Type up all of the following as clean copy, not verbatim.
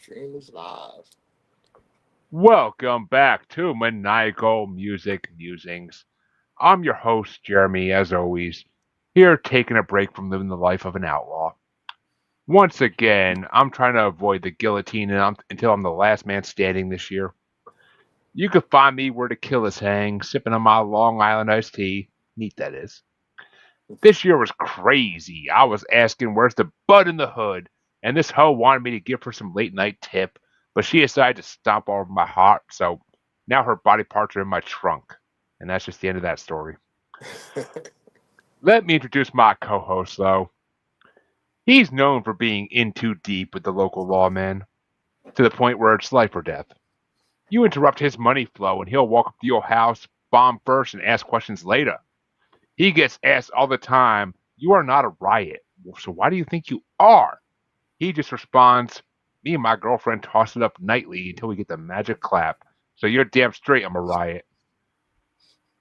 Stream is live. Welcome back to Maniacal Music Musings. I'm your host, Jeremy, as always, here taking a break from living the life of an outlaw. Once again, I'm trying to avoid the guillotine until I'm the last man standing this year. You can find me where the killers hang, sipping on my Long Island iced tea. Neat, that is. This year was crazy. I was asking where's the bud in the hood, and this hoe wanted me to give her some late night tip, but she decided to stomp all over my heart, so now her body parts are in my trunk. And that's just the end of that story. Let me introduce my co host, though. He's known for being in too deep with the local lawman, to the point where it's life or death. You interrupt his money flow, and he'll walk up to your house, bomb first, and ask questions later. He gets asked all the time, "You are not a riot. So why do you think you are?" He just responds, "Me and my girlfriend toss it up nightly until we get the magic clap. So you're damn straight I'm a riot."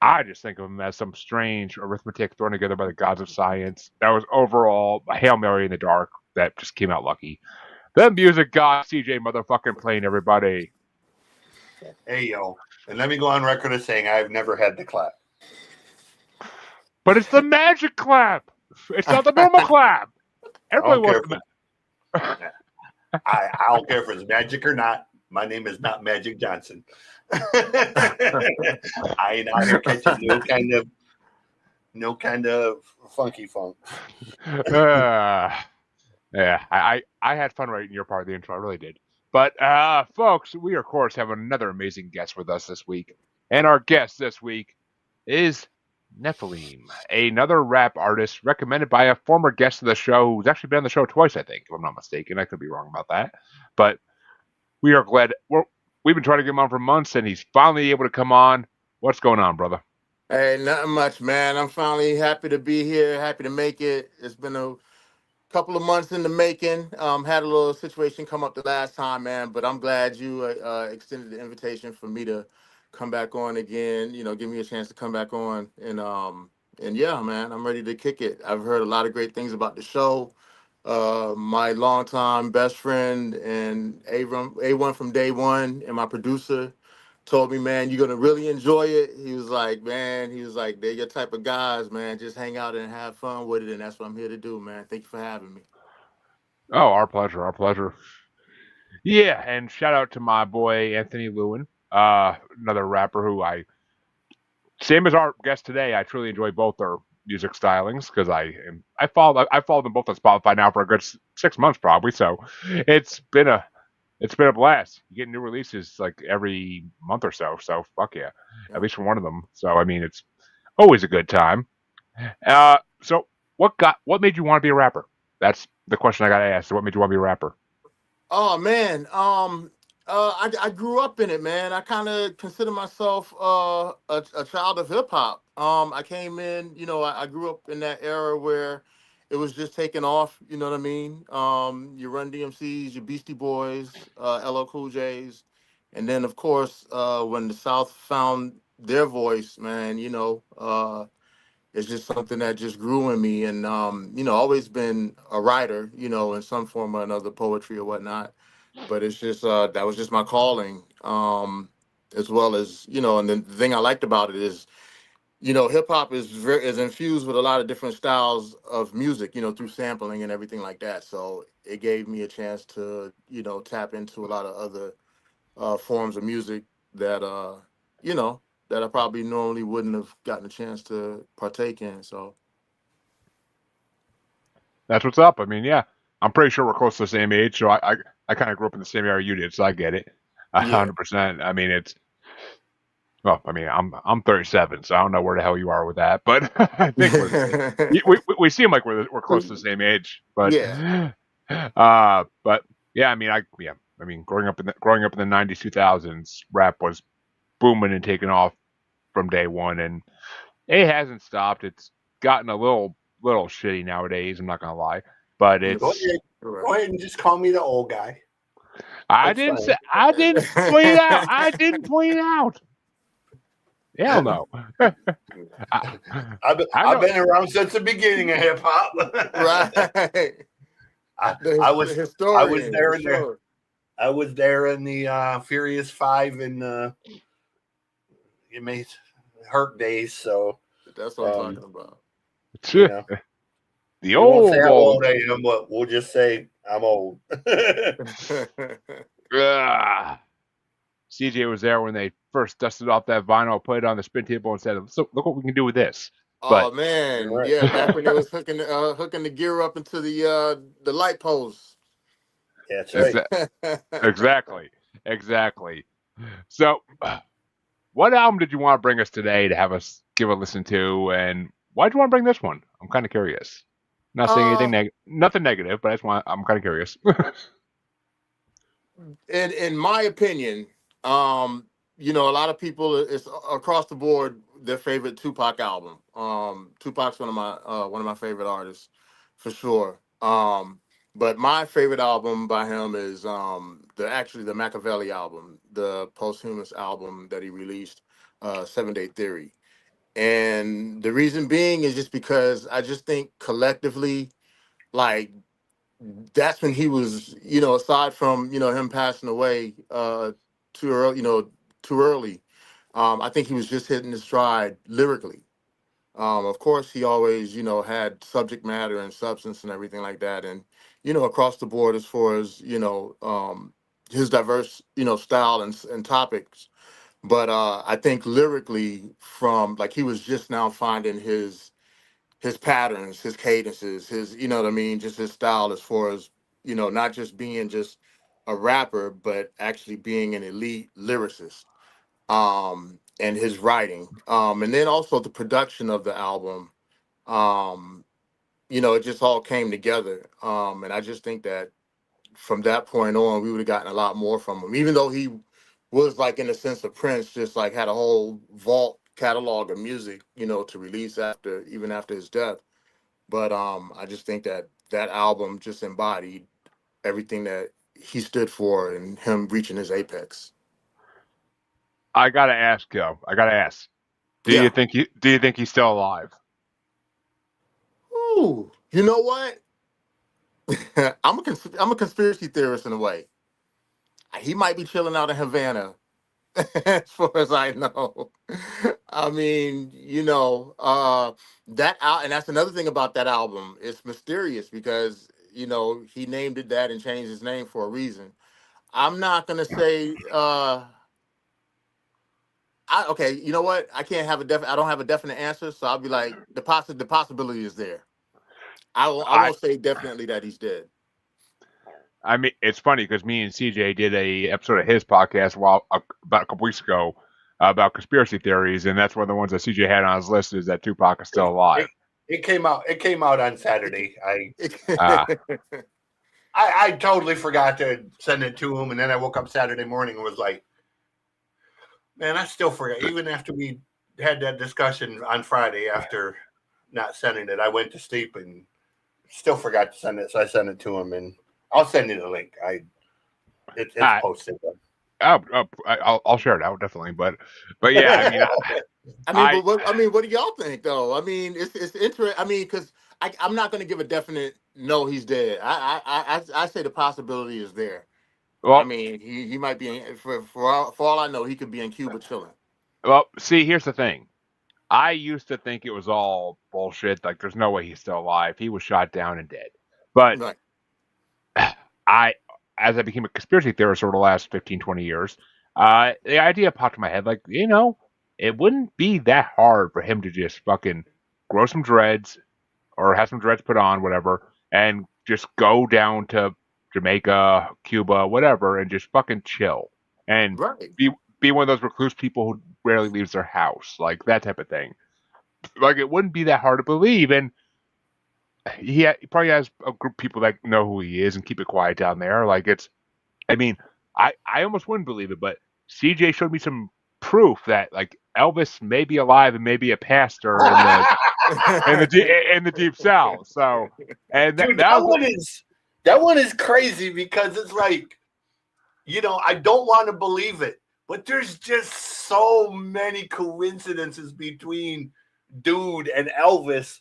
I just think of him as some strange arithmetic thrown together by the gods of science that was overall a Hail Mary in the dark that just came out lucky. The music god CJ motherfucking playing, everybody. Hey, yo. And let me go on record as saying I've never had the clap. But it's the magic clap. It's not the normal clap. I Everybody don't care wants if the I don't care if it's magic or not. My name is not Magic Johnson. I ain't out here catching no kind of funky funk. uh, yeah, I had fun writing your part of the intro. I really did. But, folks, we, of course, have another amazing guest with us this week. And our guest this week is Nephilim, another rap artist recommended by a former guest of the show who's actually been on the show twice, I think, if I'm not mistaken. I could be wrong about that. But we are glad. We've been trying to get him on for months, and he's finally able to come on. What's going on, brother? Hey, nothing much, man. I'm finally happy to be here, happy to make it. It's been a couple of months in the making. Had a little situation come up the last time, man, but I'm glad you extended the invitation for me to come back on again. Give me a chance to come back on, and yeah, man, I'm ready to kick it. I've heard a lot of great things about the show. My longtime best friend and A1 from day one, and my producer told me, man, you're gonna really enjoy it. He was like, they're your type of guys, man. Just hang out and have fun with it, and that's what I'm here to do, man. Thank you for having me. Oh, our pleasure, our pleasure. Yeah, and shout out to my boy Anthony Lewin, another rapper who same as our guest today. I truly enjoy both their music stylings because I followed them both on Spotify now for a good 6 months probably. So it's been a blast. You get new releases like every month or so. So fuck yeah, at Yep. least from one of them. So I mean, it's always a good time. So what made you want to be a rapper? That's the question I got to ask. So what made you want to be a rapper? Oh man, I grew up in it, man. I kind of consider myself a child of hip hop. I came in, I grew up in that era where it was just taking off. You know what I mean? Your Run DMCs, your Beastie Boys, LL Cool J's, and then of course when the South found their voice, man. It's just something that just grew in me, and always been a writer, in some form or another, poetry or whatnot. But it's just that was just my calling, as well as, and the thing I liked about it is, hip hop is infused with a lot of different styles of music, through sampling and everything like that. So it gave me a chance to, tap into a lot of other forms of music that you know that I probably normally wouldn't have gotten a chance to partake in. So That's what's up. I mean, yeah, I'm pretty sure we're close to the same age. So I kind of grew up in the same area you did, so I get it, a yeah. 100%. I mean, it's well, I mean, I'm 37, so I don't know where the hell you are with that, but I think we're the same. We seem like we're close to the same age, but Yeah. but yeah, I mean, I mean, growing up in the '90s, 2000s, rap was booming and taking off from day one, and it hasn't stopped. It's gotten a little shitty nowadays. I'm not gonna lie, but Go it's ahead. Right. Go ahead and just call me the old guy. That's fine. I didn't point it out. I didn't point it out. Hell no. I, I I've know. been around since the beginning of hip hop. Right. I, The, I the was I was historian, there for in the sure. I was there in the Furious 5 and it made Hurt days. So, That's what I'm um, talking about. you know, The we won't say how old. old I am, but we'll just say I'm old. CJ was there when they first dusted off that vinyl, put it on the spin table, and said, "So look what we can do with this." But Oh man, Right. yeah, back when they was hooking the gear up into the light post. That's right. exa- exactly. So, what album did you want to bring us today to have us give a listen to, and why did you want to bring this one? I'm kind of curious. Not saying anything uh, nothing negative, but I'm kind of curious. in my opinion, a lot of people it's across the board their favorite Tupac album. Tupac's one of my favorite artists for sure. But my favorite album by him is the Machiavelli album, the posthumous album that he released, 7 Day Theory. And the reason being is just because I just think collectively, like that's when he was, aside from, him passing away too early, too early. I think he was just hitting his stride lyrically. Of course, he always, had subject matter and substance and everything like that, and across the board as far as his diverse, style and topics. But I think lyrically, from like he was just now finding his patterns, his cadences, his, what I mean, just his style as far as, not just being just a rapper, but actually being an elite lyricist. And his writing. And then also the production of the album. Um, it just all came together. And I just think that from that point on, we would have gotten a lot more from him, even though he was like in the sense of Prince, just like had a whole vault catalog of music, to release even after his death. But I just think that that album just embodied everything that he stood for and him reaching his apex. I gotta ask, Joe. I gotta ask. Yeah. Do you think he's still alive? Ooh, you know what? I'm a conspiracy theorist in a way. He might be chilling out in Havana, as far as I know. I mean, and that's another thing about that album. It's mysterious because he named it that and changed his name for a reason. I'm not gonna say. Okay, you know what? I can't have I don't have a definite answer, so I'll be like the possibility is there. I I won't say definitely that he's dead. I mean, it's funny because me and CJ did a episode of his podcast about a couple weeks ago about conspiracy theories, and that's one of the ones that CJ had on his list is that Tupac is still It, alive. it came out. It came out on Saturday. Ah, I totally forgot to send it to him, and then I woke up Saturday morning and was like, "Man, I still forgot." Even after we had that discussion on Friday, after not sending it, I went to sleep and still forgot to send it. So I sent it to him, and I'll send you the link. It's ah, posted. I'll share it out definitely, but yeah, I mean, I mean, I but what do y'all think though? I mean, it's interesting. I mean, because I'm not going to give a definite no, he's dead. I say the possibility is there. I well, mean, he might be for all I know, he could be in Cuba chilling. see, here's the thing. I used to think it was all bullshit. Like, there's no way he's still alive. He was shot down and dead. But Right. I, as I became a conspiracy theorist over the last 15, 20 years, the idea popped in my head, like, it wouldn't be that hard for him to just fucking grow some dreads or have some dreads put on, whatever, and just go down to Jamaica, Cuba, whatever, and just fucking chill and Right. be be one of those recluse people who rarely leaves their house, like that type of thing. Like, it wouldn't be that hard to believe, and he probably has a group of people that know who he is and keep it quiet down there. Like, I mean, I almost wouldn't believe it, but CJ showed me some proof that like Elvis may be alive and maybe a pastor in the deep south. So, and Dude, that was that one is crazy because it's like, I don't want to believe it, but there's just so many coincidences between dude and Elvis,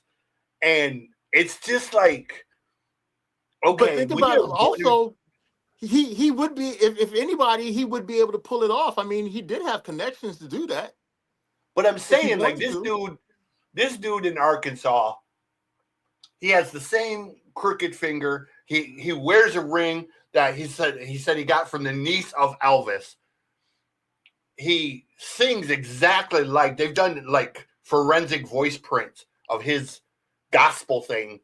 and it's just like, But okay, think when about it you're born, also. he would be if anybody, he would be able to pull it off. I mean, he did have connections to do that But I'm if he saying, like, wanted to. this dude in Arkansas, he has the same crooked finger. He wears a ring that he said he got from the niece of Elvis. He sings exactly like they've done like forensic voice prints of his gospel thing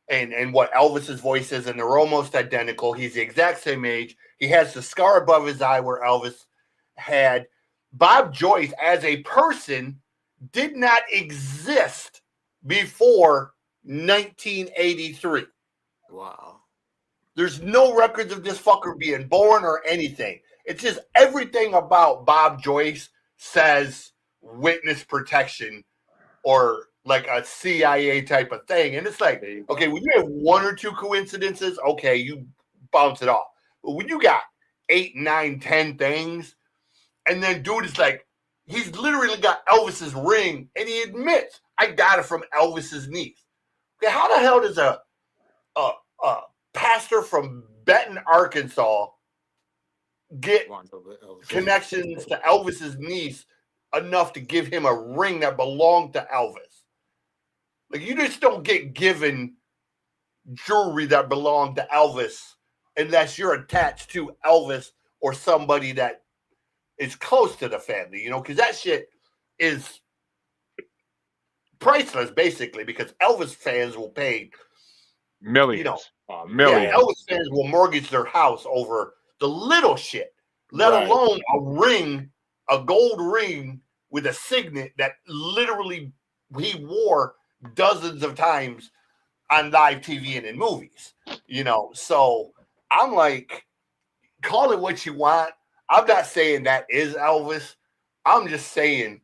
and what Elvis's voice is, and they're almost identical. He's the exact same age. He has the scar above his eye where Elvis had. Bob Joyce as a person did not exist before 1983. Wow. There's no records of this fucker being born or anything. It's just everything about Bob Joyce says witness protection or like a CIA type of thing. And it's like, okay, when you have one or two coincidences, okay, you bounce it off. But when you got 8, 9, 10 things, and then dude is like, he's literally got Elvis's ring, and he admits, I got it from Elvis's niece. Okay, how the hell does a pastor from Benton, Arkansas get connections to Elvis's niece enough to give him a ring that belonged to Elvis? Like, you just don't get given jewelry that belonged to Elvis unless you're attached to Elvis or somebody that is close to the family, you know, because that shit is priceless, basically, because Elvis fans will pay millions. You know, millions. Yeah, Elvis fans will mortgage their house over the little shit, let alone a ring, a gold ring with a signet that literally he wore dozens of times on live TV and in movies, you know. So I'm like, call it what you want. I'm not saying that is Elvis. I'm just saying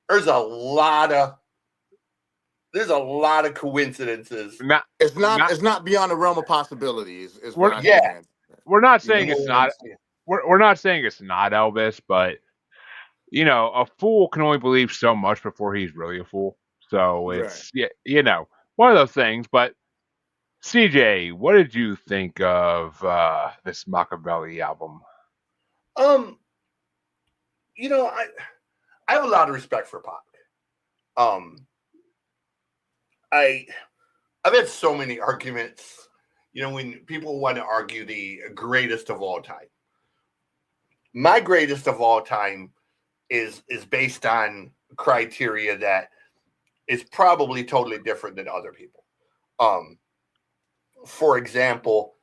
there's a lot of coincidences. It's not beyond the realm of possibilities. Is what I Yeah. understand. We're not You saying know it's what I'm not. saying? We're not saying it's not Elvis, but you know, a fool can only believe so much before he's really a fool. So Right. it's you know, one of those things. But CJ, what did you think of this Machiavelli album? You know, I have a lot of respect for Pac. I've had so many arguments. You know, when people want to argue the greatest of all time, my greatest of all time is based on criteria that is probably totally different than other people. For example,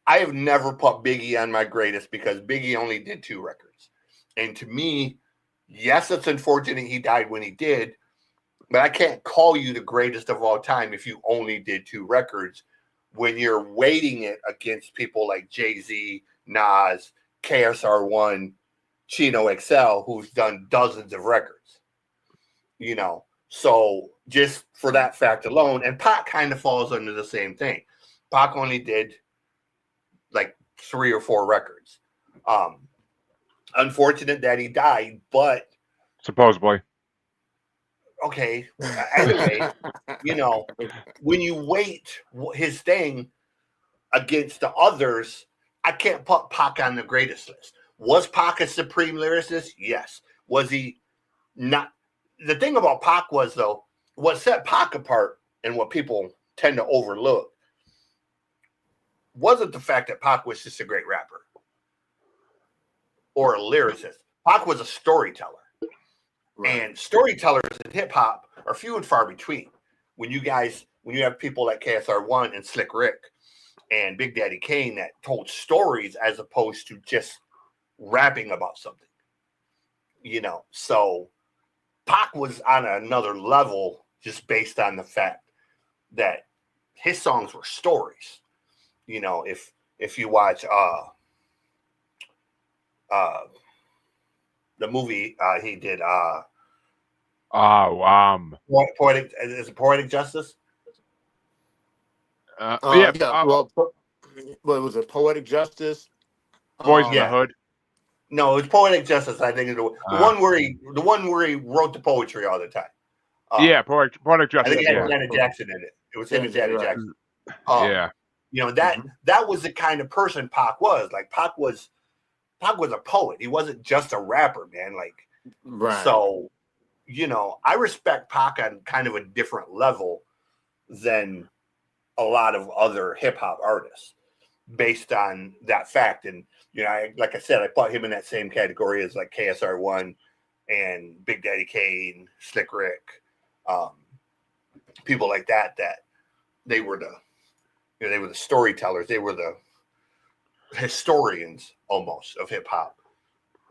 I have never put Biggie on my greatest because Biggie only did 2 records. And to me, yes, it's unfortunate he died when he did, but I can't call you the greatest of all time if you only did 2 records when you're weighting it against people like Jay-Z, Nas, KSR1, Chino XL, who's done dozens of records. You know, so just for that fact alone, and Pac kind of falls under the same thing. Pac only did like 3 or 4 records. Unfortunate that he died, but Supposedly. okay. Anyway, you know, when you weight his thing against the others, I can't put Pac on the greatest list. Was Pac a supreme lyricist? Yes. Was he not? The thing about Pac was, though, what set Pac apart and what people tend to overlook wasn't the fact that Pac was just a great rapper or a lyricist. Pac was a storyteller. Right. And storytellers in hip hop are few and far between. When you have people like KSR1 and Slick Rick and Big Daddy Kane that told stories as opposed to just rapping about something, you know. So Pac was on another level just based on the fact that his songs were stories. You know, if you watch the movie he did Poetic, is it Poetic Justice? Yeah. Well, what was it? Poetic Justice. Boys in the Hood. No, it's Poetic Justice. I think the one where he wrote the poetry all the time. Yeah, Poetic Justice. I think it had Janet Jackson in it. It was him and Janet Jackson. Yeah. You know, that was the kind of person Pac was. Like Pac was a poet. He wasn't just a rapper, man. Like, Right. so, you know, I respect Pac on kind of a different level than a lot of other hip hop artists based on that fact. And, you know, like I said, I put him in that same category as like KSR1 and Big Daddy Kane, Slick Rick, people like that, that they were the, you know, they were the storytellers. They were the historians almost of hip hop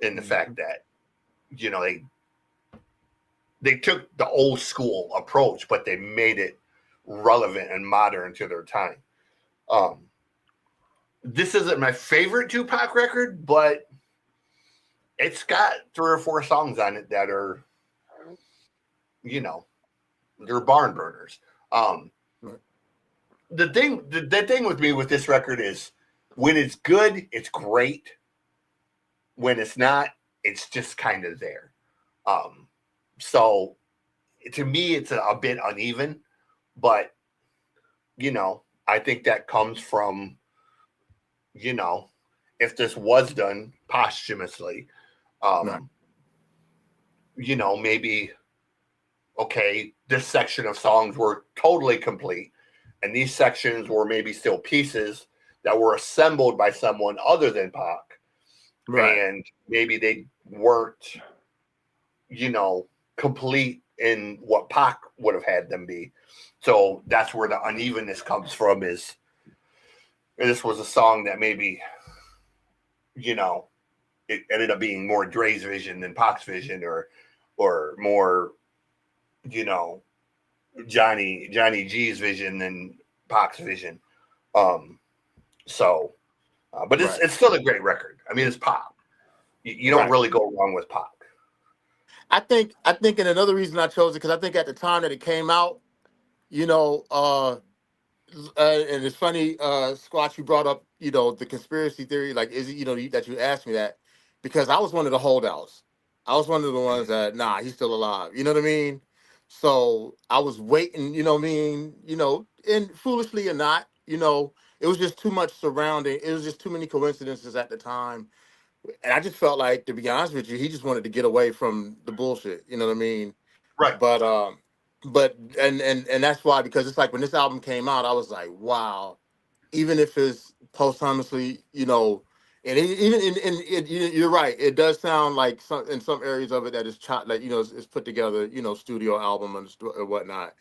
in the fact that, you know, they took the old school approach, but they made it relevant and modern to their time. This isn't my favorite Tupac record, but it's got 3 or 4 songs on it that are, you know, they're barn burners. The thing with me with this record is when it's good, it's great. When it's not, it's just kind of there. So to me, it's a bit uneven, but, you know, I think that comes from, you know, if this was done posthumously, you know, maybe, okay, this section of songs were totally complete, and these sections were maybe still pieces that were assembled by someone other than Pac, and maybe they weren't, you know, complete in what Pac would have had them be. So that's where the unevenness comes from. Is this was a song that maybe, you know, it ended up being more Dre's vision than Pac's vision, or more, you know, Johnny G's vision than Pac's vision. But it's still a great record. I mean, it's Pac. You don't really go wrong with Pac. I think, and another reason I chose it because I think at the time that it came out, you know, and it's funny, Squatch, you brought up, you know, the conspiracy theory. Like, is it, you know, that you asked me that because I was one of the holdouts. I was one of the ones that, nah, he's still alive. You know what I mean? So I was waiting, you know what I mean? You know, and foolishly or not, you know, it was just too much surrounding. It was just too many coincidences at the time. And I just felt like, to be honest with you, he just wanted to get away from the bullshit. You know what I mean? Right. But and that's why, because it's like when this album came out, I was like, wow. Even if it's posthumously, you know, and even you're right, it does sound like some in some areas of it that is like, you know, it's put together, you know, studio album and whatnot.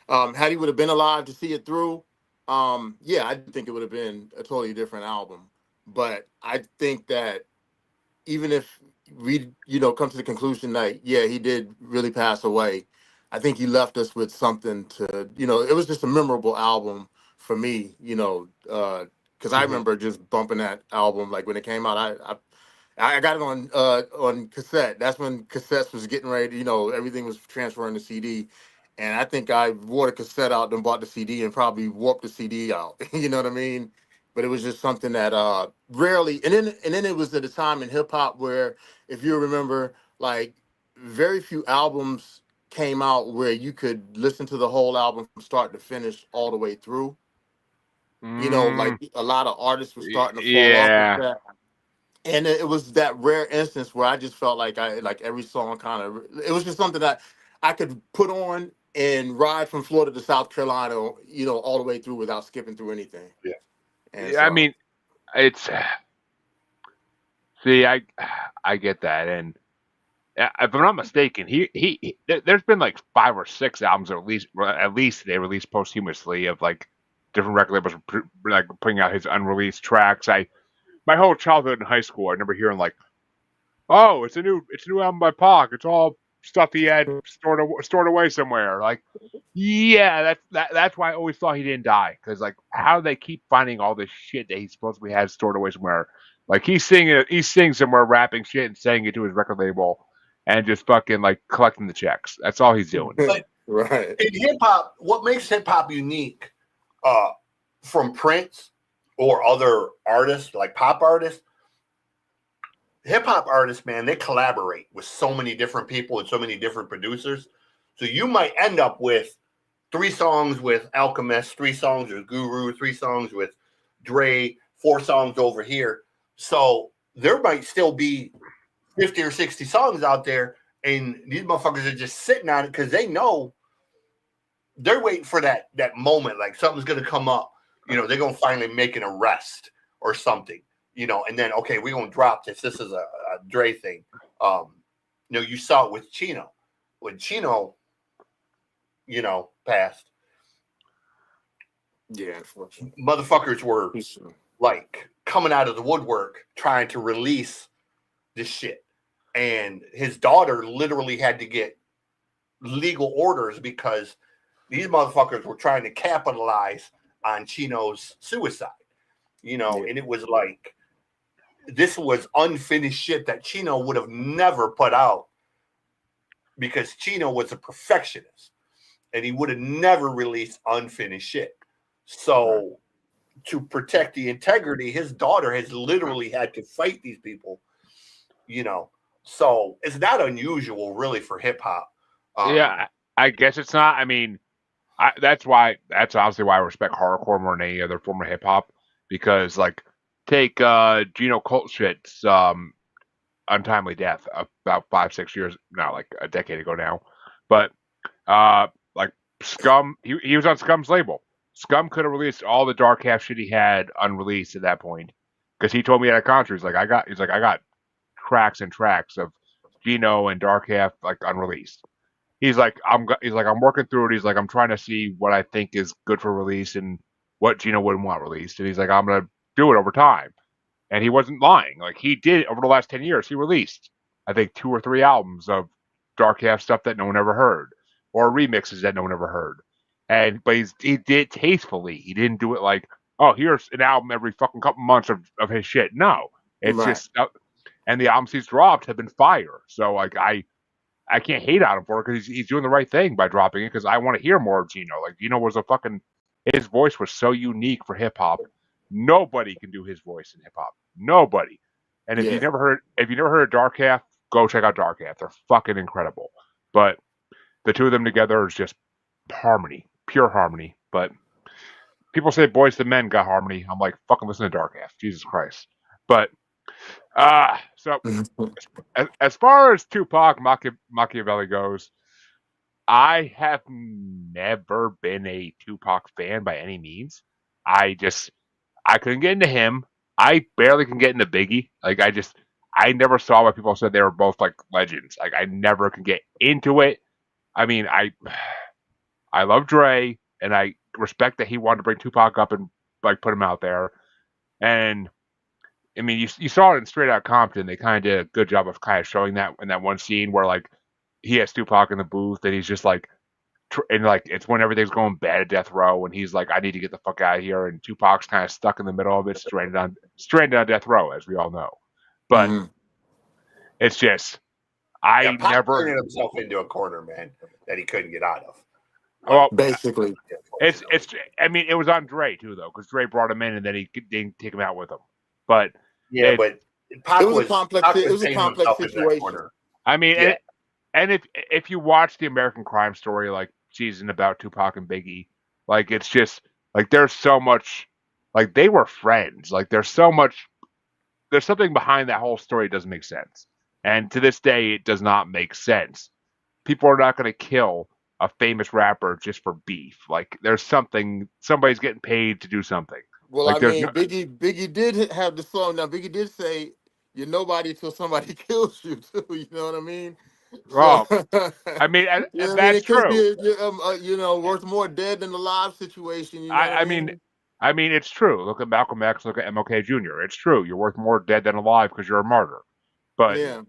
Had he would have been alive to see it through, yeah, I think it would have been a totally different album. But I think that even if we, you know, come to the conclusion that, yeah, he did really pass away, I think he left us with something to, you know, it was just a memorable album for me, you know, because I remember just bumping that album like when it came out. I got it on cassette. That's when cassettes was getting ready. You know, everything was transferring to CD, and I think I wore the cassette out, then bought the CD, and probably warped the CD out. You know what I mean? But it was just something that rarely. And then it was at a time in hip hop where, if you remember, like very few albums came out where you could listen to the whole album from start to finish all the way through. You know, like a lot of artists were starting to fall off with Yeah. that, and it was that rare instance where I just felt like I like every song kind of, it was just something that I could put on and ride from Florida to South Carolina, you know, all the way through without skipping through anything. Yeah. And I so mean, it's see, I get that, and if I'm not mistaken, there's been like 5 or 6 albums, or at least they released posthumously of like different record labels like putting out his unreleased tracks. My whole childhood in high school, I remember hearing like, oh, it's a new album by Pac. It's all stuff he had stored away somewhere. Like, yeah, that's why I always thought he didn't die, because like how do they keep finding all this shit that he supposedly has stored away somewhere? Like he's singing somewhere, rapping shit and saying it to his record label, and just fucking like collecting the checks. That's all he's doing. But right. in hip hop, what makes hip hop unique uh, from Prince or other artists like pop artists, hip hop artists, man, they collaborate with so many different people and so many different producers. So you might end up with 3 songs with Alchemist, 3 songs with Guru, 3 songs with Dre 4 songs over here. So there might still be 50 or 60 songs out there, and these motherfuckers are just sitting on it because they know they're waiting for that moment, like something's gonna come up. They're gonna finally make an arrest or something. And then okay, we're gonna drop this. This is a Dre thing. You saw it with Chino. When Chino, passed, Yeah, unfortunately. motherfuckers were like coming out of the woodwork trying to release this shit. And his daughter literally had to get legal orders because these motherfuckers were trying to capitalize on Chino's suicide. Yeah. And it was like this was unfinished shit that Chino would have never put out because Chino was a perfectionist and he would have never released unfinished shit. So to protect the integrity, his daughter has literally had to fight these people, So it's not unusual really for hip hop. Yeah, I guess it's not. I mean, that's obviously why I respect hardcore more than any other form of hip hop, because like take Geno Coltshit's untimely death about 5-6 years, not like a decade ago now, but like Scum, he was on Scum's label. Scum could have released all the Dark Half shit he had unreleased at that point, because he told me at a concert, he's like I got tracks and tracks of Geno and Dark Half like unreleased. He's like I'm working through it. He's like I'm trying to see what I think is good for release and what Geno wouldn't want released, and he's like I'm gonna do it over time. And he wasn't lying. Like he did over the last 10 years, he released I think 2 or 3 albums of Dark Half stuff that no one ever heard, or remixes that no one ever heard. But he did it tastefully. He didn't do it like, oh, here's an album every fucking couple months of his shit. No, it's Right. just, and the albums he's dropped have been fire. So like I can't hate on him for it because he's doing the right thing by dropping it because I want to hear more of Geno. Like Geno was his voice was so unique for hip hop. Nobody can do his voice in hip hop. Nobody. And if you Yeah. never heard Dark Half, go check out Dark Half. They're fucking incredible. But the two of them together is just harmony, pure harmony. But people say Boys to Men got harmony. I'm like, fucking listen to Dark Half. Jesus Christ. But so as far as Tupac Machiavelli goes, I have never been a Tupac fan by any means. I couldn't get into him. I barely can get into Biggie. Like I never saw why people said they were both like legends. Like I never can get into it. I mean, I love Dre and I respect that he wanted to bring Tupac up and like put him out there. And I mean, you saw it in Straight Outta Compton. They kind of did a good job of kind of showing that in that one scene where like he has Tupac in the booth and he's just like, and like it's when everything's going bad at Death Row, and he's like, I need to get the fuck out of here, and Tupac's kind of stuck in the middle of it, stranded on Death Row, as we all know. But Mhm. it's just Yeah, I Pac never. turned himself into a corner, man, that he couldn't get out of. Well, Basically. it's. I mean, it was on Dre too, though, because Dre brought him in, and then he didn't take him out with him. But Yeah, but Pac It was a was complex. Pac It was was a painting complex himself into that situation. corner. I mean, Yeah. and if you watch the American Crime Story like season about Tupac and Biggie, like it's just like there's so much, like they were friends. Like there's something behind that whole story that doesn't make sense. And to this day, it does not make sense. People are not going to kill a famous rapper just for beef. Like there's somebody's getting paid to do something. Well, Like I there's no, mean, Biggie did have the song. Now, Biggie did say, "You're nobody till somebody kills you." Too. You know what I mean? So, oh, I mean, you know what I mean? that's It could true. be, worth more dead than alive situation. You know what I I mean, mean? it's true. Look at Malcolm X. Look at MLK Jr. It's true. You're worth more dead than alive because you're a martyr. But Yeah.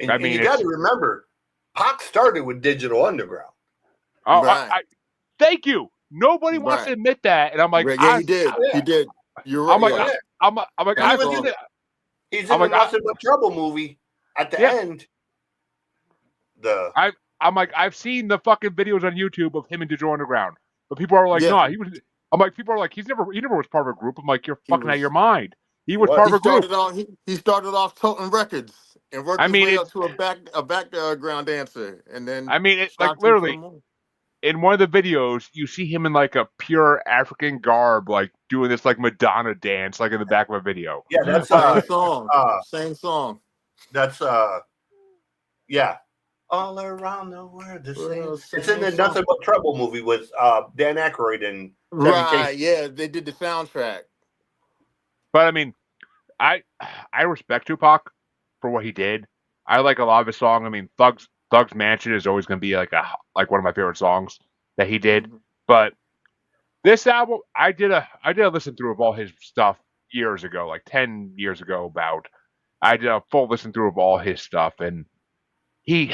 And, I and mean, you got it's to remember, Pac started with Digital Underground. oh, Right. thank you. Nobody wants to Right. admit that, and I'm like, Yeah, he did. He Yeah. did. You're right. I'm like, Yeah. Yeah. I'm like, That He I've was seen in, song. it. he's I'm in the like, Nothing But Trouble movie. At the yeah, end, the I'm like, I've seen the fucking videos on YouTube of him and Digital Underground, but people are like, Yeah. no, he was. I'm like, people are like, he never was part of a group. I'm like, you're He fucking out of your was. mind. He he was part was. of a group. He started off toting records and worked I his mean, way up to a background dancer, and then like shot through for the literally, moon. in one of the videos, you see him in like a pure African garb, like doing this like Madonna dance, like in the back of a video. Yeah, that's Same song. uh Same song. that's yeah. All around the world the same. Well, It's in same the song. Nothing But Trouble movie with Dan Aykroyd and Chevy Chase. Right. Yeah, they did the soundtrack. But I mean, I I respect Tupac for what he did. I like a lot of his songs. I mean, Thug's Mansion is always going to be like one of my favorite songs that he did. Hmm. But this album, I did a listen through of all his stuff years ago, like 10 years ago. About I did a full listen through of all his stuff, and he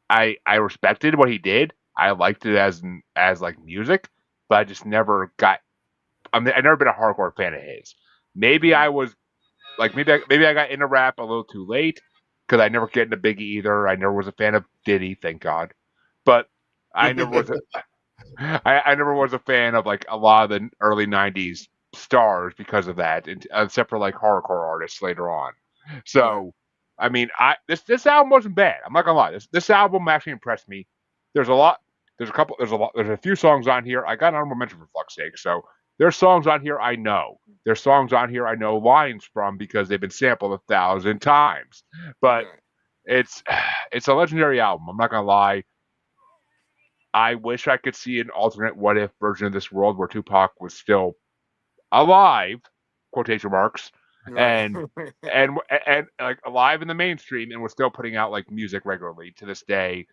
I respected what he did. I liked it as like music, but I just never got. I mean, I've never been a hardcore fan of his. Maybe I was like maybe I got into rap a little too late because I never get into Biggie either. I never was a fan of Diddy, thank God. But I never was a, I never was a fan of like a lot of the early '90s stars because of that, except for like hardcore artists later on. Right. So, I mean, this album wasn't bad. I'm not gonna lie. This album actually impressed me. There's a lot. There's a couple. There's a few songs on here. I got an honorable mention for fuck's sake. So there's songs on here I know. There's songs on here I know lines from because they've been sampled 1,000 times. But Right. it's it's a legendary album. I'm not gonna lie. I wish I could see an alternate what if version of this world where Tupac was still alive, quotation marks, Right. and and like alive in the mainstream and was still putting out like music regularly to this day.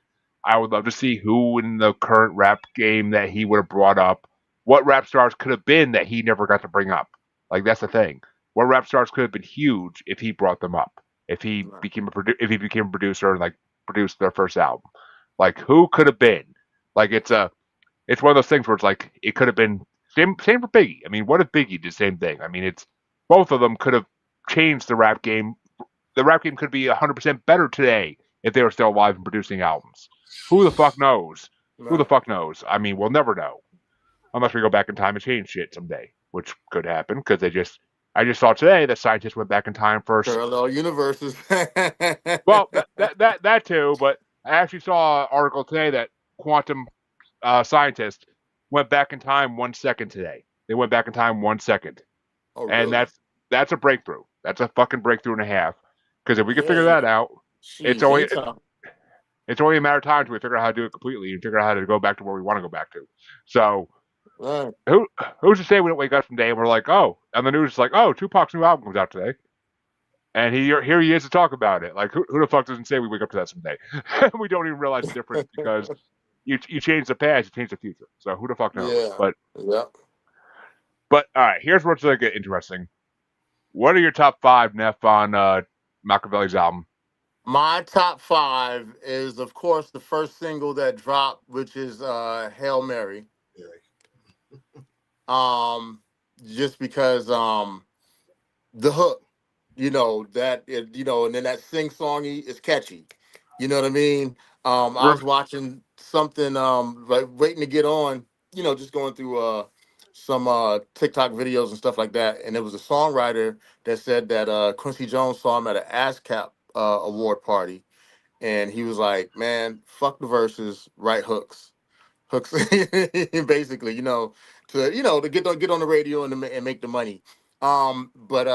I would love to see who in the current rap game that he would have brought up, what rap stars could have been that he never got to bring up. Like that's the thing. What rap stars could have been huge if he brought them up. Right. If he became a producer and like produced their first album. Like who could have been? Like it's one of those things where it's like it could have been same for Biggie. I mean, what if Biggie did the same thing? I mean, it's both of them could have changed the rap game. The rap game could be 100% better today if they were still alive and producing albums. Who the fuck knows? Who the Right. fuck knows? I mean, we'll never know unless we go back in time and change shit someday, which could happen because I just saw today that scientists went back in time first. Parallel universes. Well, that too, but I actually saw an article today that quantum scientists went back in time 1 second today. They went back in time 1 second, Oh, and really? that's a breakthrough. That's a fucking breakthrough and a half. Because if we can Yeah. figure that out, it's Jeez, only anytime. it's only a matter of time until we figure out how to do it completely and figure out how to go back to where we want to go back to. So Right. who who's to say we don't wake up someday and we're like, oh, and the news is like, oh, Tupac's new album comes out today, and here he is to talk about it. Like who the fuck doesn't say we wake up to that someday? We don't even realize the difference because you change the past, you change the future. So who the fuck knows? Yeah. Yep. But all right, here's what's gonna get interesting. What are your top five, Neff, on Machiavelli's album? My top five is, of course, the first single that dropped, which is "Hail Mary." Um, just because the hook, and then that sing songy is catchy. You know what I mean? I was Rev- watching something, like waiting to get on. Just going through some TikTok videos and stuff like that, and there was a songwriter that said that Quincy Jones saw him at an ASCAP award party, and he was like, "Man, fuck the verses, write hooks, basically, to get on the radio and make the money." But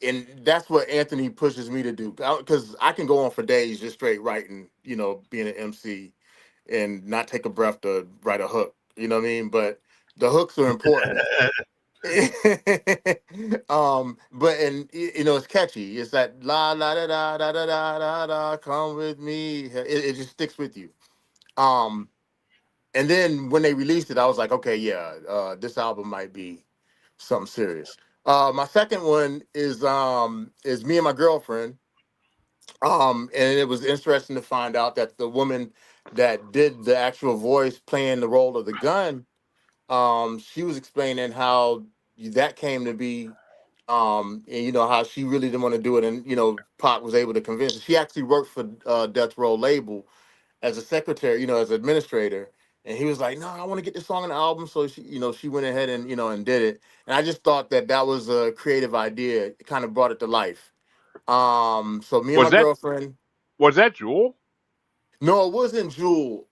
and that's what Anthony pushes me to do, because I can go on for days just straight writing, being an MC and not take a breath to write a hook. You know what I mean? But the hooks are important. But and it's catchy. It's that la la da da da da da da da. Come with me. It just sticks with you. Um, and then when they released it, I was like, okay, yeah, this album might be something serious. My second one is Me and My Girlfriend. And it was interesting to find out that the woman that did the actual voice playing the role of the gun, she was explaining how that came to be, and how she really didn't want to do it, and Pac was able to convince her. She actually worked for Death Row label as a secretary, as administrator. And he was like, "No, I want to get this song on the album." So she went ahead and and did it. And I just thought that that was a creative idea. It kind of brought it to life. So Me and My was that Girlfriend. was that Jewel? No, it wasn't Jewel.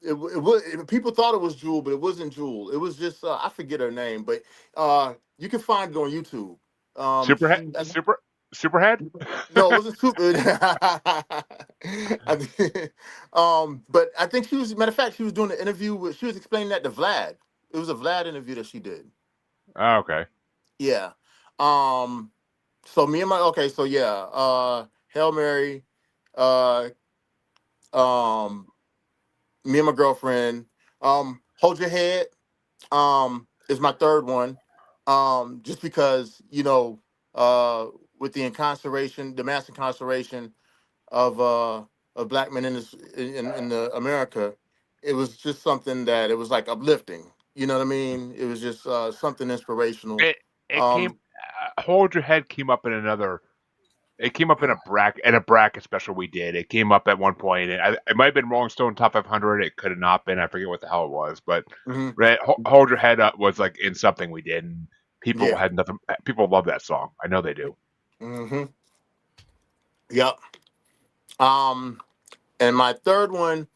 It was people thought it was Jewel, but it wasn't Jewel. It was just I forget her name, but you can find it on YouTube. Superhead, She Superhead. no, it wasn't super. But I think she was. Matter of fact, she was doing an interview with. She was explaining that to Vlad. It was a Vlad interview that she did. Oh, okay. Yeah. Um. So me and my okay. So yeah. Hail Mary. Uh. Um. Me and my girlfriend. Hold your head. Is my third one. Just because with the incarceration, the mass incarceration of black men in this in the America, it was just something that it was like uplifting. You know what I mean? It was just something inspirational. It it came. Um, Hold your head came up in another. It came up in a bracket special we did. It came up at one point. It might have been Rolling Stone Top 500. It could have not been. I forget what the hell it was. But mhm, Hold Your Head Up was like in something we did, and people yeah. had nothing. People love that song. I know they do. Hmm. Yep. Um, and my third one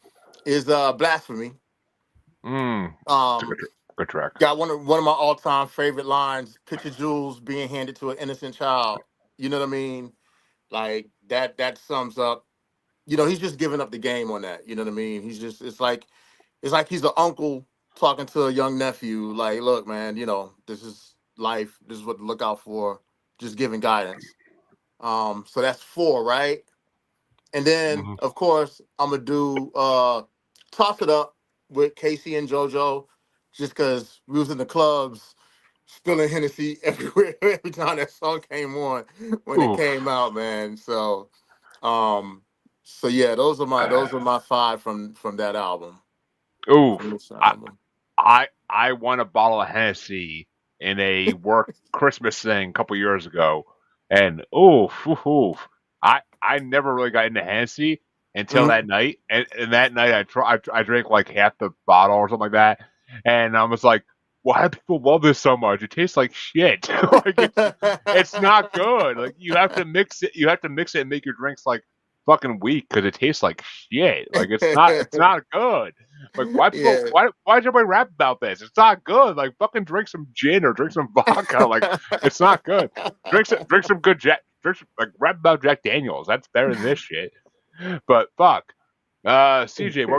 is blasphemy. It's a Um, good track. got one of my all time favorite lines: "Picture jewels being handed to an innocent child." You know what I mean? Like that. That sums up. He's just giving up the game on that. You know what I mean? He's just. It's like he's an uncle talking to a young nephew. Like, look, man. This is life. This is what to look out for. Just giving guidance. So that's four, right? And then, Hmm. of course, I'm gonna do "Toss It Up" with Casey and JoJo, just because we was in the clubs spilling Hennessy everywhere every time that song came on when it Oof. came out, man. Um, so yeah, those are my five from that album, from Oof. this album. I won a bottle of Hennessy in a work Christmas thing a couple years ago, and oof. I never really got into Hennessy until Mhm. that night, and that night I drank like half the bottle or something like that, and I was like, why do people love this so much? It tastes like shit. Like it's not good. Like you have to mix it. You have to mix it and make your drinks like fucking weak because it tastes like shit. Like it's not good. Like Yeah. why is everybody rap about this? It's not good. Like fucking drink some gin or drink some vodka. Like it's not good. Drink some good like rap about Jack Daniels. That's better than this shit. But fuck. CJ, what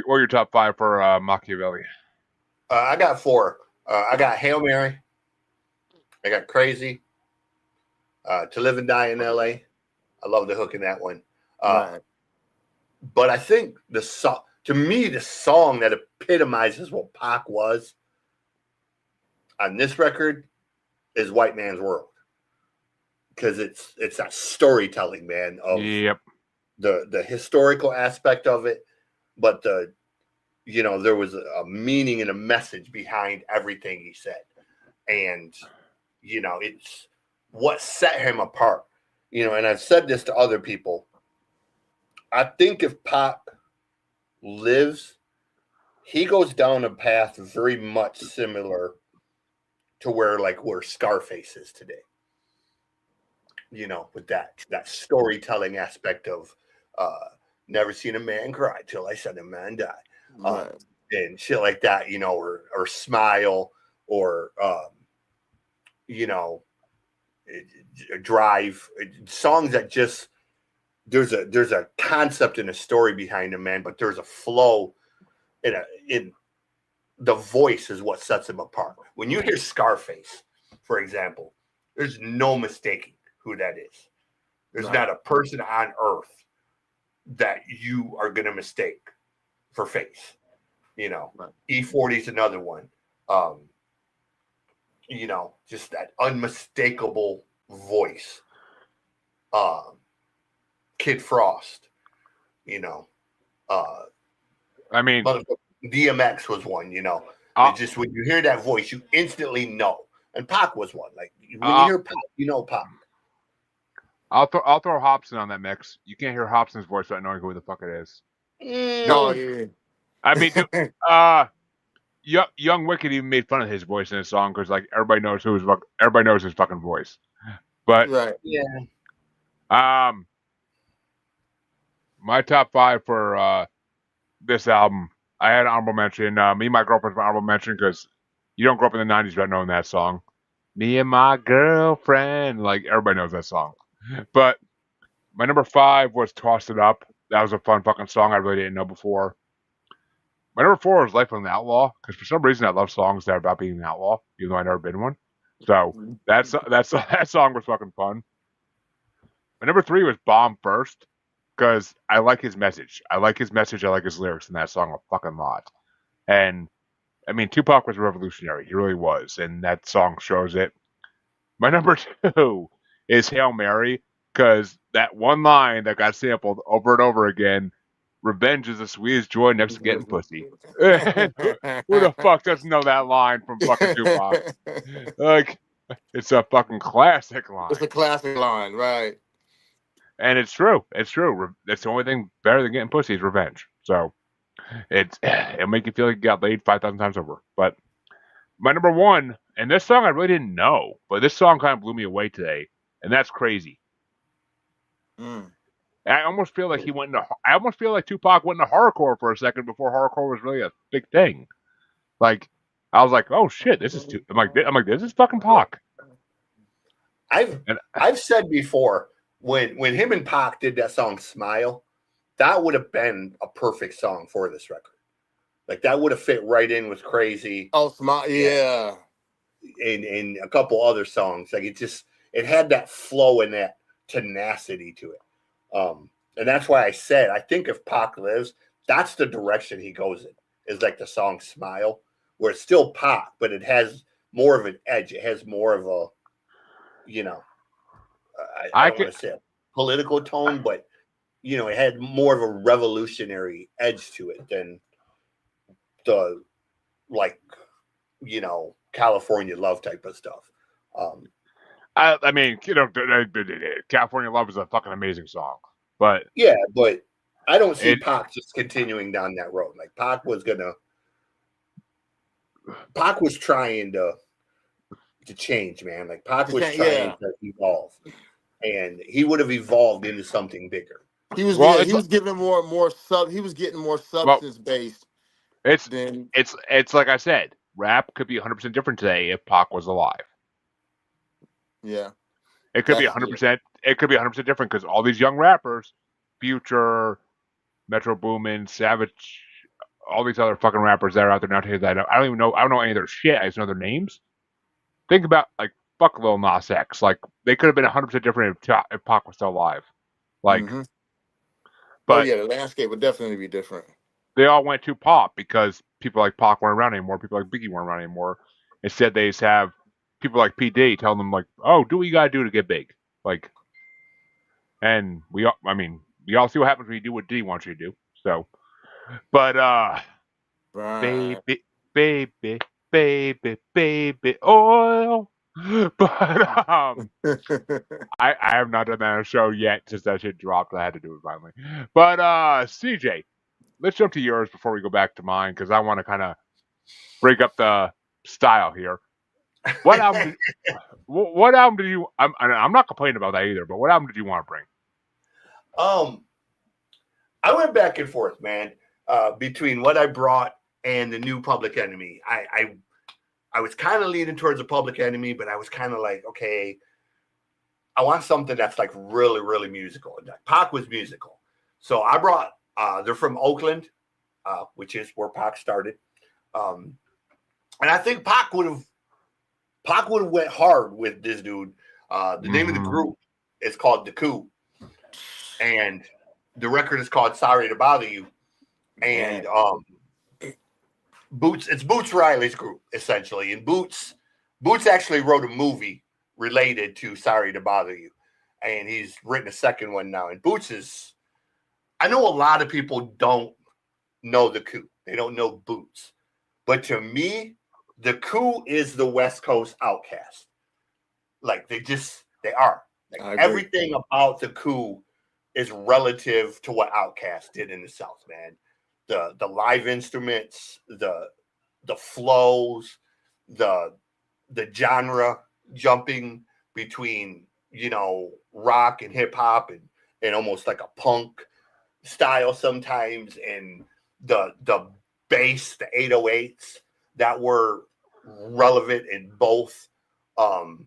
were your top five for Machiavelli? I got four. I got Hail Mary. I got Crazy. To Live and Die in L.A. I love the hook in that one. Uh, Right. but I think to me, the song that epitomizes what Pac was on this record is White Man's World, because it's that storytelling, man, of Yep. the historical aspect of it, but there was a meaning and a message behind everything he said, and it's what set him apart. And I've said this to other people. I think if Pac lives, he goes down a path very much similar to where Scarface is today. With that storytelling aspect of uh, never seen a man cry till I said a man die, um, Right. and shit like that. Or Smile, or you know, Drive, songs that just there's a concept and a story behind them, man. But there's a flow in the voice is what sets him apart. When you hear Scarface, for example, there's no mistaking who that is. There's Right. not a person on earth that you are going to mistake for Face. Right. E40 is another one. Um, just that unmistakable voice. Um, Kid Frost, you know, uh, I mean, DMX was one. It I'll just when you hear that voice, you instantly know. And Pac was one. Like when you I'll hear Pac, you know Pac. I'll throw Hobson on that mix. You can't hear Hobson's voice without knowing who the fuck it is. No, Oh Mm, yeah. I mean, dude, uh, Young Wicked even made fun of his voice in his song because like everybody knows his fucking voice. But Right. yeah, um, my top 5 for this album. I had an honorable mention. Me and my girlfriend's my honorable mention because you don't grow up in the '90s without knowing that song. Me and my girlfriend, like everybody knows that song. But my number 5 was "Toss It Up." That was a fun fucking song I really didn't know before. My number 4 was "Life of an Outlaw" because for some reason I love songs that are about being an outlaw, even though I've never been one. So that's that song was fucking fun. My number 3 was "Bomb" first because I like his message. I like his message. I like his lyrics in that song a fucking lot. And I mean, Tupac was revolutionary. He really was, and that song shows it. My number 2 is "Hail Mary" because that one line that got sampled over and over again. Revenge is the sweetest joy next to getting pussy. And who the fuck doesn't know that line from fucking Tupac? Like, it's a fucking classic It's line. a classic line, right? And it's true. It's true. That's the only thing better than getting pussy is revenge. So it'll make you feel like you got laid 5,000 times over. But my number 1, and this song I really didn't know, but this song kind of blew me away today, and that's "Crazy." Mm. I almost feel like I almost feel like Tupac went into hardcore for a second before hardcore was really a big thing. Like, I was like, oh shit, this is too. I'm like, this is fucking Pac. And I've said before when him and Pac did that song "Smile," that would have been a perfect song for this record. Like that would have fit right in with "Crazy." Oh, smart, yeah. And a couple other songs. Like it had that flow and that tenacity to it. And that's why I said I think if Pac lives, that's the direction he goes in. Is like the song "Smile," where it's still Pac, but it has more of an edge. It has more of a, you know, I don't want to say a political tone, but it had more of a revolutionary edge to it than the like, California Love type of stuff. I mean, California Love is a fucking amazing song, but yeah, but I don't see Pac just continuing down that road. Like Pac was trying to change, man. Like Pac was trying to evolve, and he would have evolved into something bigger. He was getting more substance based. It's like I said, rap could be 100% different today if Pac was alive. Yeah, it could be 100%. It could be 100% different because all these young rappers, Future, Metro Boomin, Savage, all these other fucking rappers that are out there nowadays that I don't even know. I don't know any of their shit. I just know their names. Think about like fuck Lil Nas X. Like they could have been 100% different if Pac was still alive. Like, but the landscape would definitely be different. They all went to pop because people like Pac weren't around anymore. People like Biggie weren't around anymore. Instead, they just have people like P. Diddy telling them like, "Oh, do what you gotta do to get big." Like, and we all see what happens when you do what Diddy wants you to do. So, but right. baby, oil. But I have not done that on a show yet since that shit dropped. I had to do it finally. But CJ, let's jump to yours before we go back to mine because I want to kind of break up the style here. What album? What album did you? I'm not complaining about that either. But what album did you want to bring? I went back and forth, man, between what I brought and the new Public Enemy. I was kind of leaning towards the Public Enemy, but I was kind of like, okay, I want something that's like really, really musical. And Pac was musical, so I brought. They're from Oakland, which is where Pac started, and I think Pac would have went hard with this dude. The name of the group is called The Coup, and the record is called "Sorry to Bother You." And it's Boots Riley's group essentially, and Boots actually wrote a movie related to "Sorry to Bother You," and he's written a second one now. And Boots is, I know a lot of people don't know The Coup, they don't know Boots, but to me, The Coup is the West Coast Outcast. Like they are. Like everything about The Coup is relative to what Outkast did in the South, man. The live instruments, the flows, the genre jumping between rock and hip hop and almost like a punk style sometimes, and the bass, the 808s that were relevant in both. Um,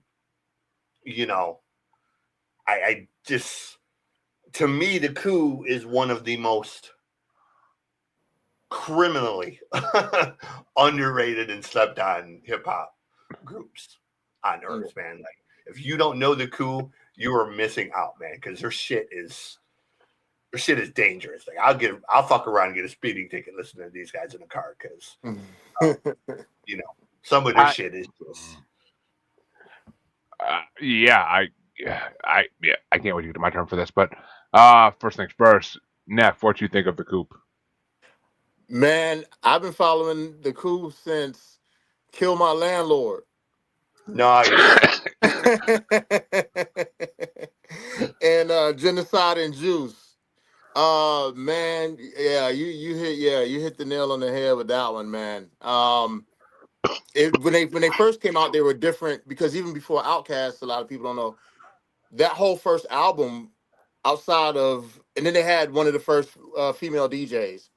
you know, I just, to me, the Coup is one of the most criminally underrated and slept on hip hop groups on earth, man. Like, if you don't know the Coup, you are missing out, man, because their shit is dangerous. Like, I'll fuck around and get a speeding ticket listening to these guys in the car because, you know, some of their I, shit is just. yeah, I can't wait to get to my turn for this. But first things first, Neff, what you think of the coop? Man, I've been following the coup since Kill My Landlord. Nice. And Genocide and Juice. Man, yeah, you hit the nail on the head with that one, man. When they first came out, they were different because even before Outkast, a lot of people don't know that whole first album outside of, and then they had one of the first female DJs,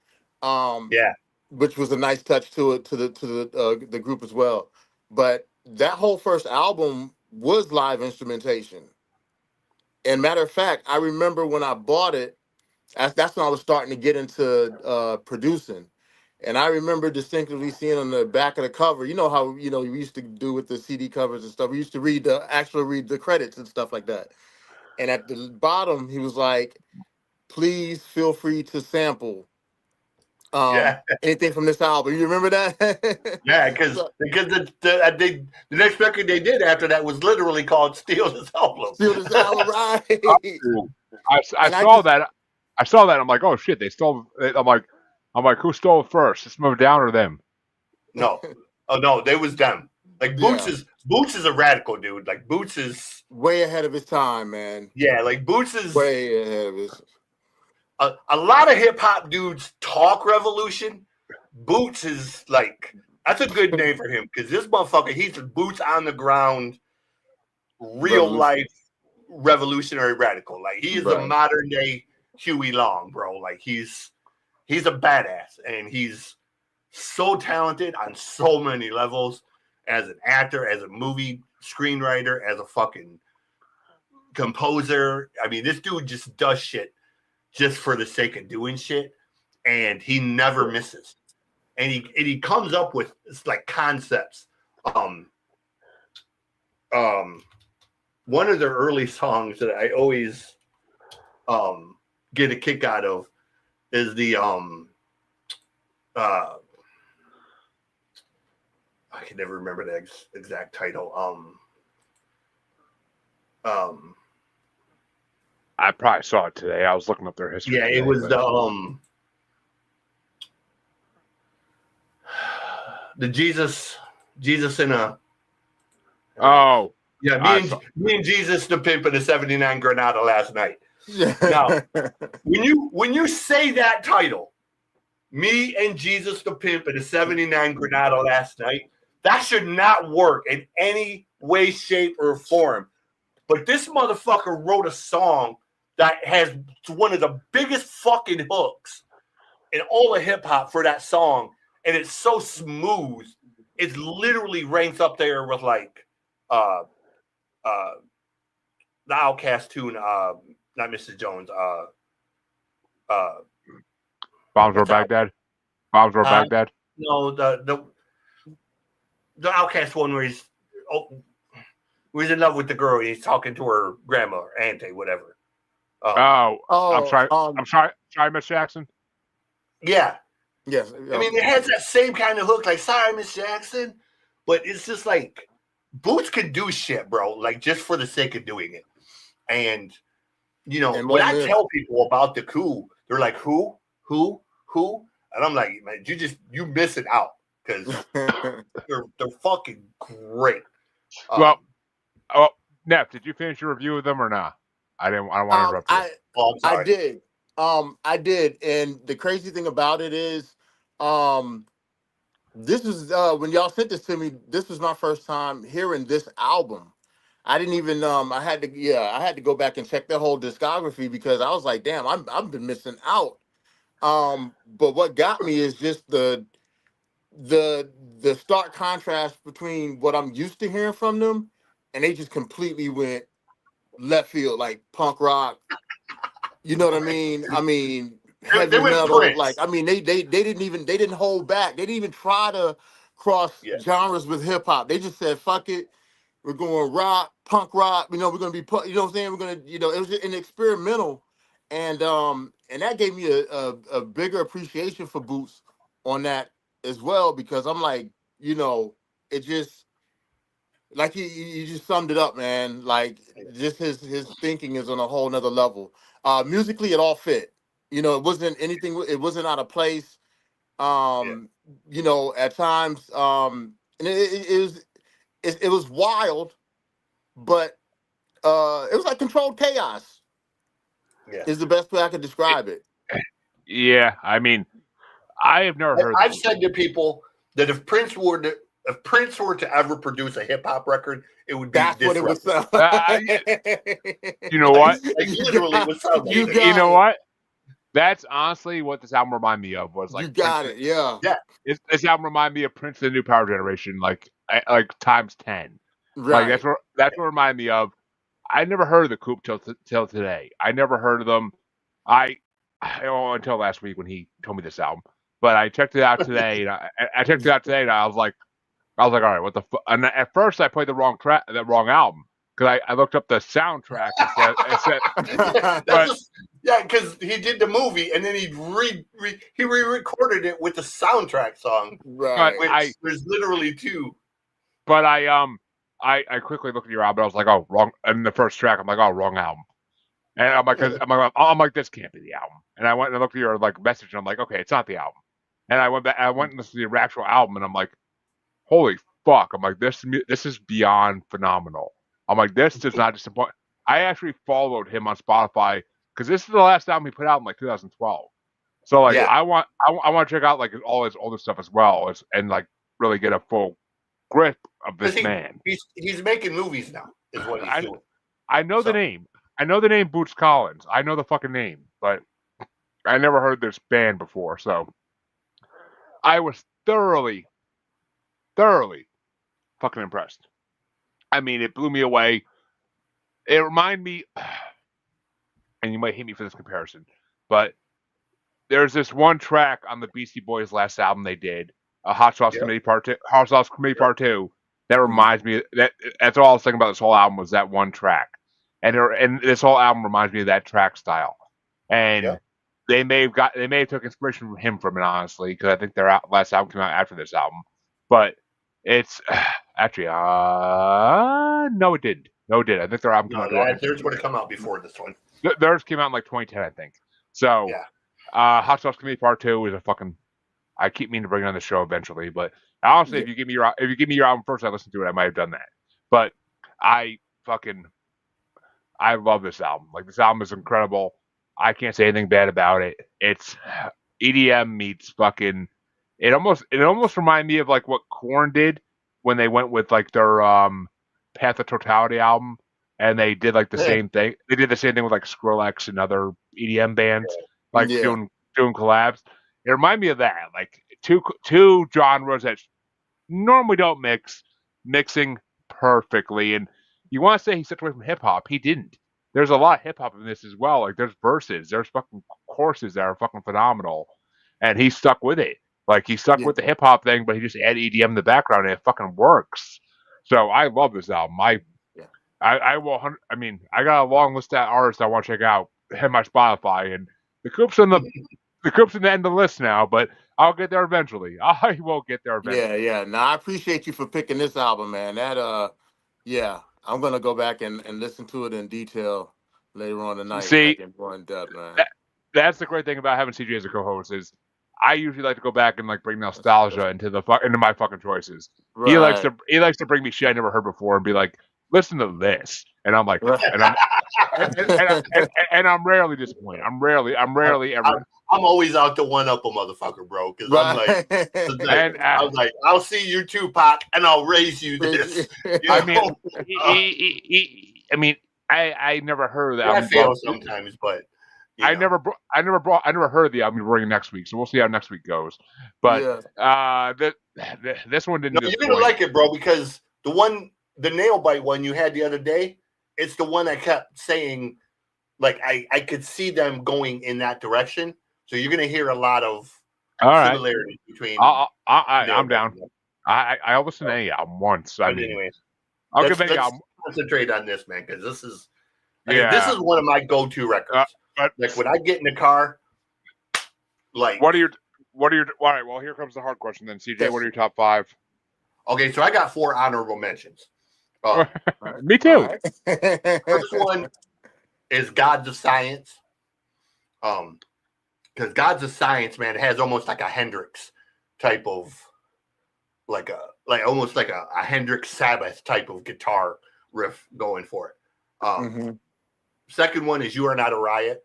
um, Yeah. which was a nice touch to it, the group as well. But that whole first album was live instrumentation. And matter of fact, I remember when I bought it, that's when I was starting to get into producing. And I remember distinctly seeing on the back of the cover, you know how we used to do with the CD covers and stuff. We used to read the credits and stuff like that. And at the bottom, he was like, "Please feel free to sample Yeah. anything from this album." You remember that? Yeah, because So, the next record they did after that was literally called "Steal This Album." steal this album, right? I And I saw just that. I saw that. I'm like, oh shit, they stole. I'm like, who stole it first? System Down or them? No, oh no, they was them. Like yeah, Boots is a radical dude. Like Boots is, way ahead of his time, man. yeah, like Boots is Way ahead of his. a lot of hip hop dudes talk revolution. Boots is like, that's a good name for him because this motherfucker, he's a boots on the ground, real Revolution. life revolutionary radical. Like, he is a Right. modern day Huey Long, bro. Like, he's a badass, and he's so talented on so many levels, as an actor, as a movie screenwriter, as a fucking composer. I mean, this dude just does shit just for the sake of doing shit, and he never misses. And he comes up with, it's like, concepts. Um, um, One of their early songs that I always get a kick out of is the uh, I can never remember the exact title. Um, I probably saw it today. I was looking up their history yeah, today. it was But the Jesus in a oh, yeah, I saw. me and Jesus the pimp in a 79 Granada last night. Now, Yeah. when you say that title, me and Jesus the pimp in a 79 Granada last night, that should not work in any way, shape, or form. But this motherfucker wrote a song that has one of the biggest fucking hooks in all of hip hop for that song, and it's so smooth. It literally ranks up there with like uh uh the Outcast tune, not Mrs. Jones, uh Bombs over what's out? Baghdad. Bombs over Uh Baghdad. no, the Outcast one where he's in love with the girl, he's talking to her grandma or auntie, whatever. Oh, I'm Oh, sorry. I'm sorry. Sorry, Miss Jackson. Yeah. yes. I mean, it has that same kind of hook, like, sorry, Miss Jackson. But it's just like, Boots can do shit, bro, like, just for the sake of doing it. And, And when won't I miss. tell people about the coup, they're like, who? Who? Who? And I'm like, man, you missing out because they're fucking great. Well, oh, Neff, did you finish your review of them or not? I didn't. I don't want to interrupt you. I Oh, I'm I sorry. did. I did. And the crazy thing about it is, um, this was when y'all sent this to me. This was my first time hearing this album. I didn't even I had to go back and check their whole discography because I was like, damn, I've been missing out. But what got me is just the the stark contrast between what I'm used to hearing from them, and they just completely went left field, like punk rock. You know what I mean? I mean They heavy went metal. Like Prince. I mean they didn't hold back. They didn't even try to cross Yeah, genres with hip hop. They just said fuck it. We're going rock, punk rock. You know, we're gonna be put. You know what I'm saying? We're gonna, you know, it was just an experimental, and that gave me a bigger appreciation for Boots on that as well because I'm like, you know, it just like you just summed it up, man. Like just his thinking is on a whole nother level. Musically, it all fit. You know, it wasn't anything. It wasn't out of place. yeah, Um, you know, at times, and it was wild, but it was like controlled chaos yeah. is the best way I could describe it. Yeah, I mean, I have never heard I've them. said to people that if Prince were to ever produce a hip hop record, it would be That's what this it would record. sound. You know what? Like You literally, it got, would sound like you this. You got know it. what? That's honestly what this album reminded me of. Was like You Prince. got it. Yeah. Yeah, This album reminded me of Prince and the New Power Generation, like times 10. Like Right. that's what it reminded me of. I never heard of the Coop till today. I never heard of them. I until last week when he told me this album. But I checked it out today, and I checked it out today, and I was like, all right, what the fuck? And at first, I played the wrong track, the wrong album, because I looked up the soundtrack and said, that's but just yeah, because he did the movie and then he re-recorded it with the soundtrack song, but Right. which I there's literally two. but I quickly looked at your album, and I was like, oh, wrong. And the first track, I'm like, oh, wrong album. And I'm like, this can't be the album. And I went and I looked at your like message, and I'm like, okay, it's not the album. And I went back, I went and listened to the actual album, and I'm like, holy fuck! I'm like, this is beyond phenomenal. I'm like, this does not disappoint. I actually followed him on Spotify because this is the last album he put out in like 2012. So like, Yeah. I want to check out like all his older stuff as well, and like really get a full grip of Because this man. he's making movies now, is what he's I doing. I know the So name. I know the name Boots Collins. I know the fucking name, but I never heard this band before. So I was thoroughly fucking impressed. I mean, it blew me away. It reminded me, and you might hate me for this comparison, but there's this one track on the Beastie Boys' last album they did, Hot Sauce yep, Committee Part Two, Hot Sauce Committee yep, Part Two. That Mhm. reminds me that's all I was thinking about this whole album was that one track, and this whole album reminds me of that track style, and yep. they may have took inspiration from him from it honestly because I think their last album came out after this album, but it's actually no it didn't. No it didn't. I think their album came No, out theirs would have come out before this one. theirs came out in like 2010 I think. So Yeah, Hot Sauce Committee Part Two is a fucking. I keep meaning to bring it on the show eventually, but honestly, Yeah. if you give me your album first, I listen to it. I might have done that, but I fucking I love this album. Like this album is incredible. I can't say anything bad about it. It's EDM meets fucking. It almost reminded me of like what Korn did when they went with like their Path of Totality album, and they did like the yeah, same thing. They did the same thing with like Skrillex and other EDM bands, like Yeah. doing collabs. It reminded me of that, like two genres that normally don't mixing perfectly. And you want to say he stepped away from hip hop? He didn't. There's a lot of hip hop in this as well. Like there's verses, there's fucking choruses that are fucking phenomenal, and he stuck with it. Like he stuck Yeah. with the hip hop thing, but he just added EDM in the background, and it fucking works. So I love this album. Yeah. I will. I mean, I got a long list of artists I want to check out in my Spotify, and the Coop's in the end of the list now, but I'll get there eventually. I will get there Yeah. eventually. Yeah. Now I appreciate you for picking this album, man. That yeah, I'm gonna go back and listen to it in detail later on tonight, See, like in more in depth, man. that, that's the great thing about having CJ as a co-host is I usually like to go back and like bring That's nostalgia into my fucking choices. right. He likes to bring me shit I never heard before and be like, listen to this, and I'm like, Right. and I'm and I'm rarely disappointed. I'm rarely ever. I'm always out to one up a motherfucker, bro. Because I'm like, And I was like, I'll see you too, Pac, and I'll raise you this. You I know, mean, I mean, I never heard that I album. fail sometimes, but I never heard the album. We're bringing next week, so we'll see how next week goes. But this one didn't. No, you're gonna like it, bro, because the nail bite one you had the other day, it's the one I kept saying, like I could see them going in that direction. So you're gonna hear a lot of similarities between. I'm down. I'll listen to any album once. I mean, anyway, I'll give any album. Concentrate on this, man, because this is this is one of my go-to records. Like when I get in the car, like what are your all right, well, here comes the hard question then, CJ. What are your top 5? Okay, so I got 4 honorable mentions. Me too. First one is Gods of Science. Because Gods of Science, man, has almost like a Hendrix type of almost like a Hendrix Sabbath type of guitar riff going for it. Second one is You Are Not a Riot.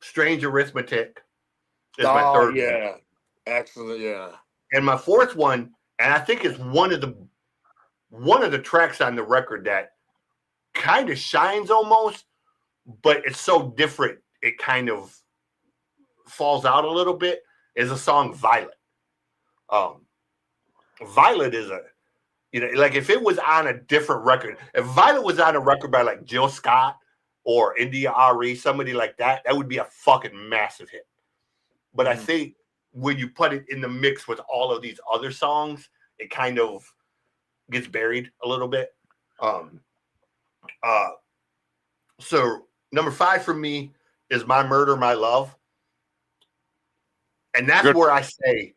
Strange Arithmetic is my third one. Excellent, And my fourth one, and I think it's one of the tracks on the record that kind of shines almost, but it's so different it kind of falls out a little bit, is a song Violet. Violet is like if it was on a different record, if Violet was on a record by like Jill Scott or India Ari, somebody like that, that would be a fucking massive hit. But I think when you put it in the mix with all of these other songs, it kind of gets buried a little bit. So number 5 for me is My Murder, My Love. And that's where I say,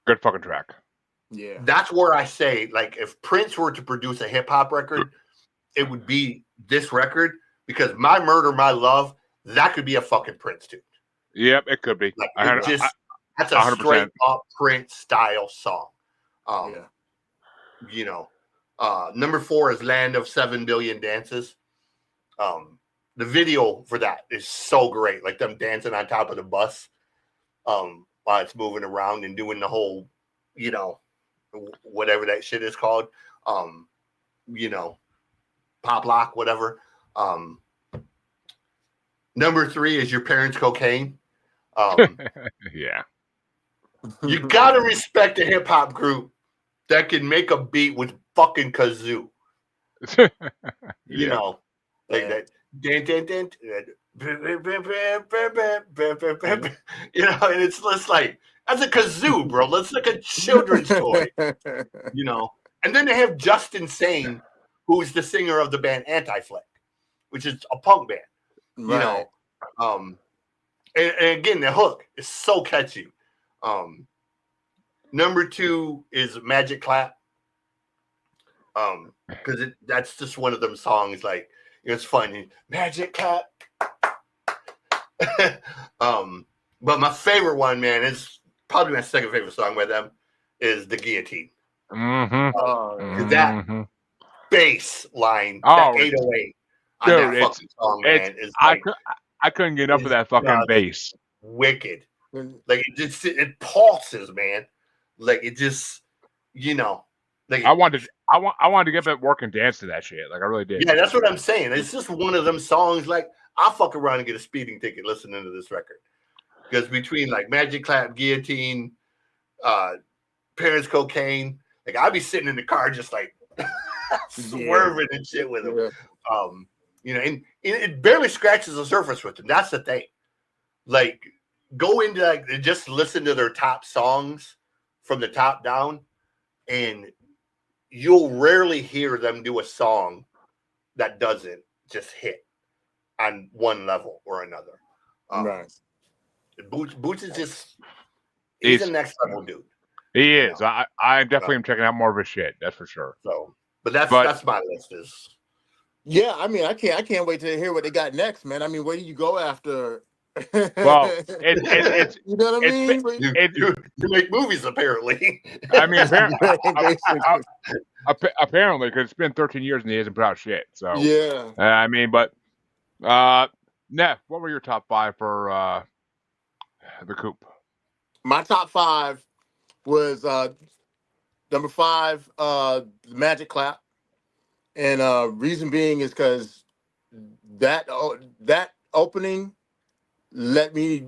good fucking track. Yeah. That's where I say, like, if Prince were to produce a hip hop record, it would be this record, because My Murder, My Love, that could be a fucking Prince tune. Yep, it could be. Like, that's a 100%. Straight up Prince style song. You know, number 4 is Land of 7 Billion Dances. The video for that is so great. Like them dancing on top of the bus while it's moving around and doing the whole, you know, whatever that shit is called. You know, pop lock, whatever. Number 3 is Your Parents' Cocaine. Yeah. You gotta respect a hip hop group that can make a beat with fucking kazoo. You know, like that. You know, and it's just like, that's a kazoo, bro. That's like a children's toy. You know, and then they have Justin Sane, who's the singer of the band Anti-Flag, which is a punk band. You know, and again, the hook is so catchy. Number 2 is Magic Clap. Because that's just one of them songs, like, it's funny. Magic Clap. But my favorite one, man, is probably my second favorite song by them, is The Guillotine. That bass line, that 808 on that fucking song, man, is like, I couldn't get enough of that fucking bass. Wicked. Like, it pulses, man. Like, it just, you know, like, I wanted to get back work and dance to that shit. Like, I really did. Yeah, that's what I'm saying. It's just one of them songs. Like, I'll fuck around and get a speeding ticket listening to this record, because between like Magic Clap, Guillotine, Parents' Cocaine, like, I'd be sitting in the car just like swerving and shit with them. You know, and it barely scratches the surface with them. That's the thing. Like, go into like just listen to their top songs from the top down, and you'll rarely hear them do a song that doesn't just hit on one level or another. Boots is just, he's a next level dude. He is. I definitely am checking out more of his shit. That's for sure. So, but that's my list. Is I mean, I can't wait to hear what they got next, man. I mean, where do you go after Well, it's You know what I it's mean? You it. you you make movies apparently. I mean, Basically. apparently, because it's been 13 years and he hasn't put out shit. So, Yeah. I mean, but uh, Neff, what were your top five for the Coop? My top five was number five, Magic Clap. And reason being is because that opening let me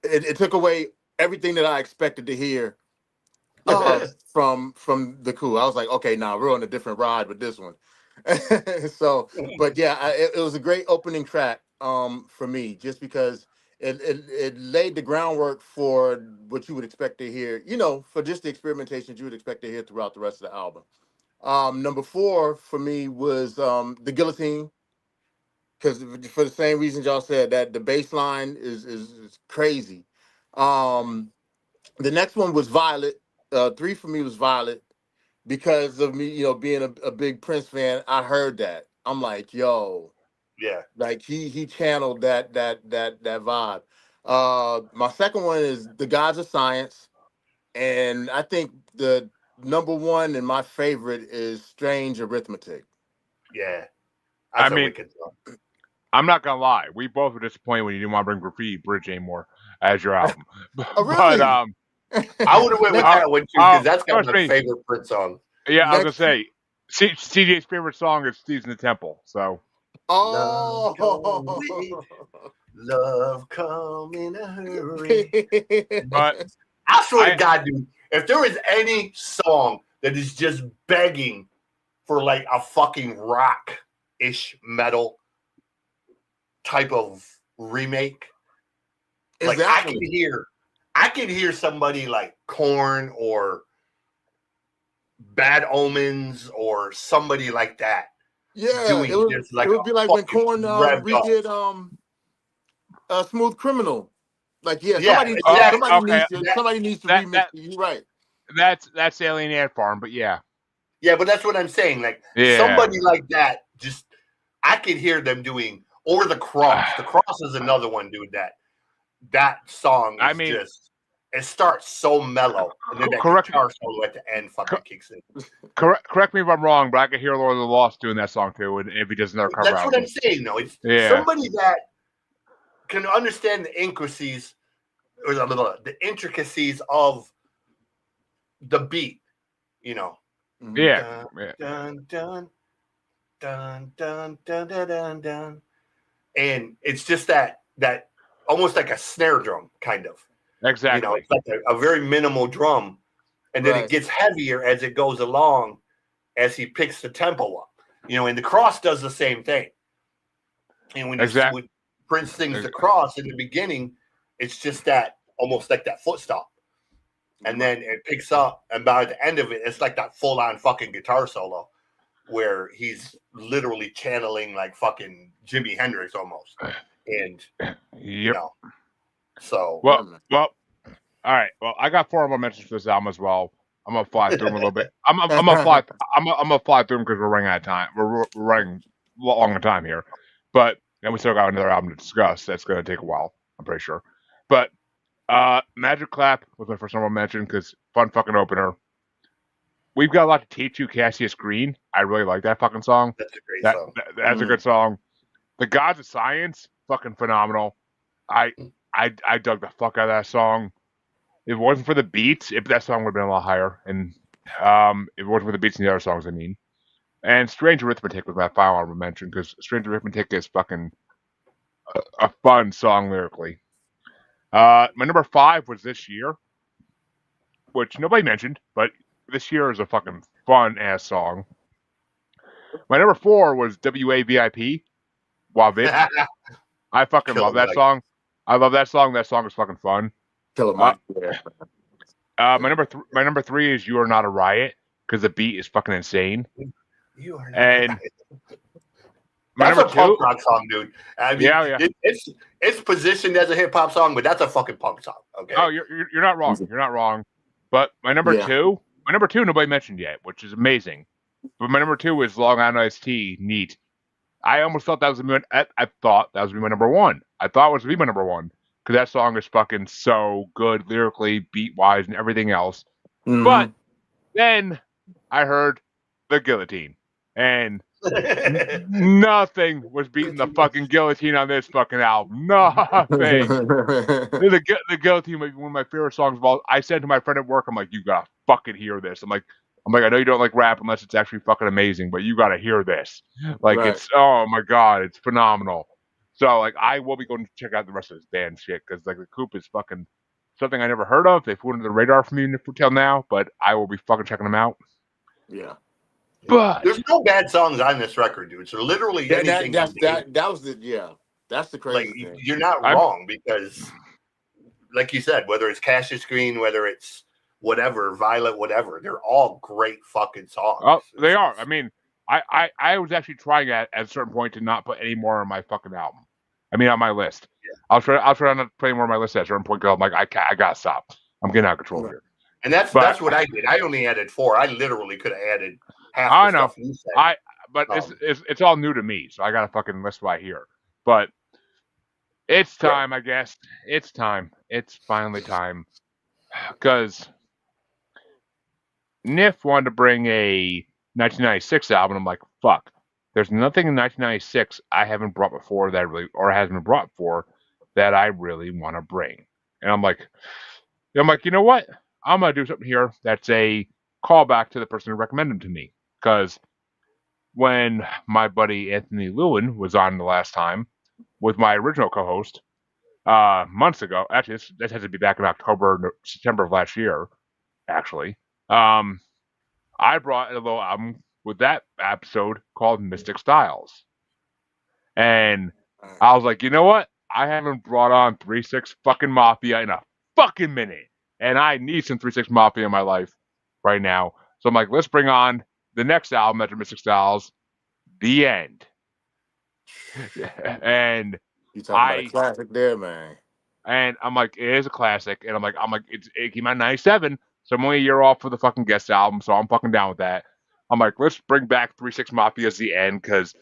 it took away everything that I expected to hear from the Coup. I was like, okay, now we're on a different ride with this one. So, but yeah, it was a great opening track for me, just because it laid the groundwork for what you would expect to hear, for just the experimentations you would expect to hear throughout the rest of the album. Number four for me was the Guillotine, because for the same reasons y'all said, that the bass line is crazy. Um, the next one was Violet. Three for me was Violet, because of me, being a big Prince fan. I heard that. I'm like, yo, Yeah. like he channeled that vibe. My second one is The Gods of Science, and I think the number one and my favorite is Strange Arithmetic. Yeah. I That's a mean, wicked song. I'm not gonna lie, we both were disappointed when you didn't want to bring Graffiti Bridge anymore as your album. Oh, But really? I would have went with next, that one too because that's got trust my me, favorite Prince song. yeah, I was gonna next. say, CJ's favorite song is "Thieves in the Temple." So, Love go Oh. with love come in a hurry. but I swear to I, God, dude, if there is any song that is just begging for like a fucking rock-ish metal type of remake, Is like that one? I can hear somebody like Korn or Bad Omens or somebody like that Yeah, doing just it like would be a like when fucking Korn revved up. redid Smooth Criminal. Like, yeah, Yeah, exactly. okay, That, somebody needs to that remix that it. You're right. that's Alien Ant Farm. But yeah, yeah, but that's what I'm saying. Like yeah. somebody like that, just I could hear them doing or the cross. The cross is another one, dude. That song I is mean, just it starts so mellow, and then that correct guitar solo at the end co- fucking kicks in. correct me if I'm wrong, but I could hear Lord of the Lost doing that song too, and if he does another cover That's what I'm album. saying, though. It's Yeah, somebody that can understand the intricacies or the intricacies of the beat. You know, Hmm. yeah, dun yeah, dun dun dun dun dun dun dun dun, and it's just that almost like a snare drum kind of. exactly. It's like a very minimal drum, and then it Right. gets heavier as it goes along as he picks the tempo up. And the cross does the same thing. And Exact. when Prince sings the ex- cross in the beginning, it's just that almost like that foot stop. And Right. then it picks up, and by the end of it, it's like that full on fucking guitar solo where he's literally channeling like fucking Jimi Hendrix almost. And, you Yep. know, so Yeah, Well, man. well, all right. Well, I got four more mentions for this album as well. I'm gonna fly through them a little bit. I'm gonna fly. I'm gonna fly through them because we're running out of time. We're running long on time here, but then we still got another album to discuss. That's gonna take a while. I'm pretty sure. But Magic Clap was my first honorable mention because fun fucking opener. We've got a lot to teach you, Cassius Green. I really like that fucking song. that's a great That, song. that's a Mhm. good song. The Gods of Science, fucking phenomenal. I I dug the fuck out of that song. If it wasn't for the beats, if that song would have been a lot higher. And if it wasn't for the beats in the other songs, I mean. And Strange Arithmetic was my final honorable mention because Strange Arithmetic is fucking a fun song lyrically. My number five was This Year, which nobody mentioned, but This Year is a fucking fun ass song. My number four was WAVIP, Wavip. I fucking Killer love that Mike. song. I love that song. That song is fucking fun. Killer Uh, Mike. Yeah. my number three is You Are Not a Riot because the beat is fucking insane. You are not And right. my That's number a punk two, rock song, dude. I mean, yeah, yeah. it's positioned as a hip hop song, but that's a fucking punk song. Oh, Okay. you're not wrong. You're not wrong. But Yeah. my number two, nobody mentioned yet, which is amazing. But my number two is Long Island Iced Tea. Neat. I almost thought that was I thought that was gonna be my number one. I thought it was gonna be my number one. because that song is fucking so good lyrically, beat wise, and everything else. But Mm-hmm. then I heard the guillotine, and nothing was beating the fucking guillotine on this fucking album. Nothing. The guillotine might be one of my favorite songs of all. I said to my friend at work, I'm like, you gotta fucking hear this. I'm like, I know you don't like rap unless it's actually fucking amazing, but you gotta hear this. Like, Right. it's oh my god, it's phenomenal. So like, I will be going to check out the rest of this band shit because like the Coop is fucking something I never heard of. They flew under the radar for me until now, but I will be fucking checking them out. Yeah. But There's no bad songs on this record, dude. So literally That that anything you that's name, that was the yeah. That's the like crazy thing. you're not I'm wrong because, like you said, whether it's Cassius Green, whether it's whatever, Violet, whatever, they're all great fucking songs. oh, they It's are. I just, mean, I was actually trying at a certain point to not put any more on my fucking album. I mean, on my list. I'll try not to play more on my list at a certain point because I'm like, I gotta stop. I'm getting out of control Right. here. and that's But what I did. I only added 4. I literally could have added half the I know. stuff you said. I but Um, it's all new to me, so I gotta fucking list what I hear. But it's right. time, I guess. It's time. It's finally time. Because Niff wanted to bring a 1996 album. I'm like, fuck. There's nothing in 1996 I haven't brought before that really, or hasn't been brought before that I really want to bring. And I'm like, you know what? I'm gonna do something here that's a callback to the person who recommended them to me. Because when my buddy Anthony Lewin was on the last time with my original co-host months ago, actually this has to be back in September of last year. Actually, um, I brought a little album with that episode called Mystic Styles. And All right. I was like, you know what? I haven't brought on 3-6 fucking Mafia in a fucking minute. And I need some 3-6 Mafia in my life right now. So I'm like, let's bring on the next album after Mystic Styles, The End. and You talking about a I classic there, man. and I'm like, it is a classic. And I'm like, it came out in '97, so I'm only a year off for the fucking guest album, so I'm fucking down with that. I'm like, let's bring back 3-6 Mafia as the end because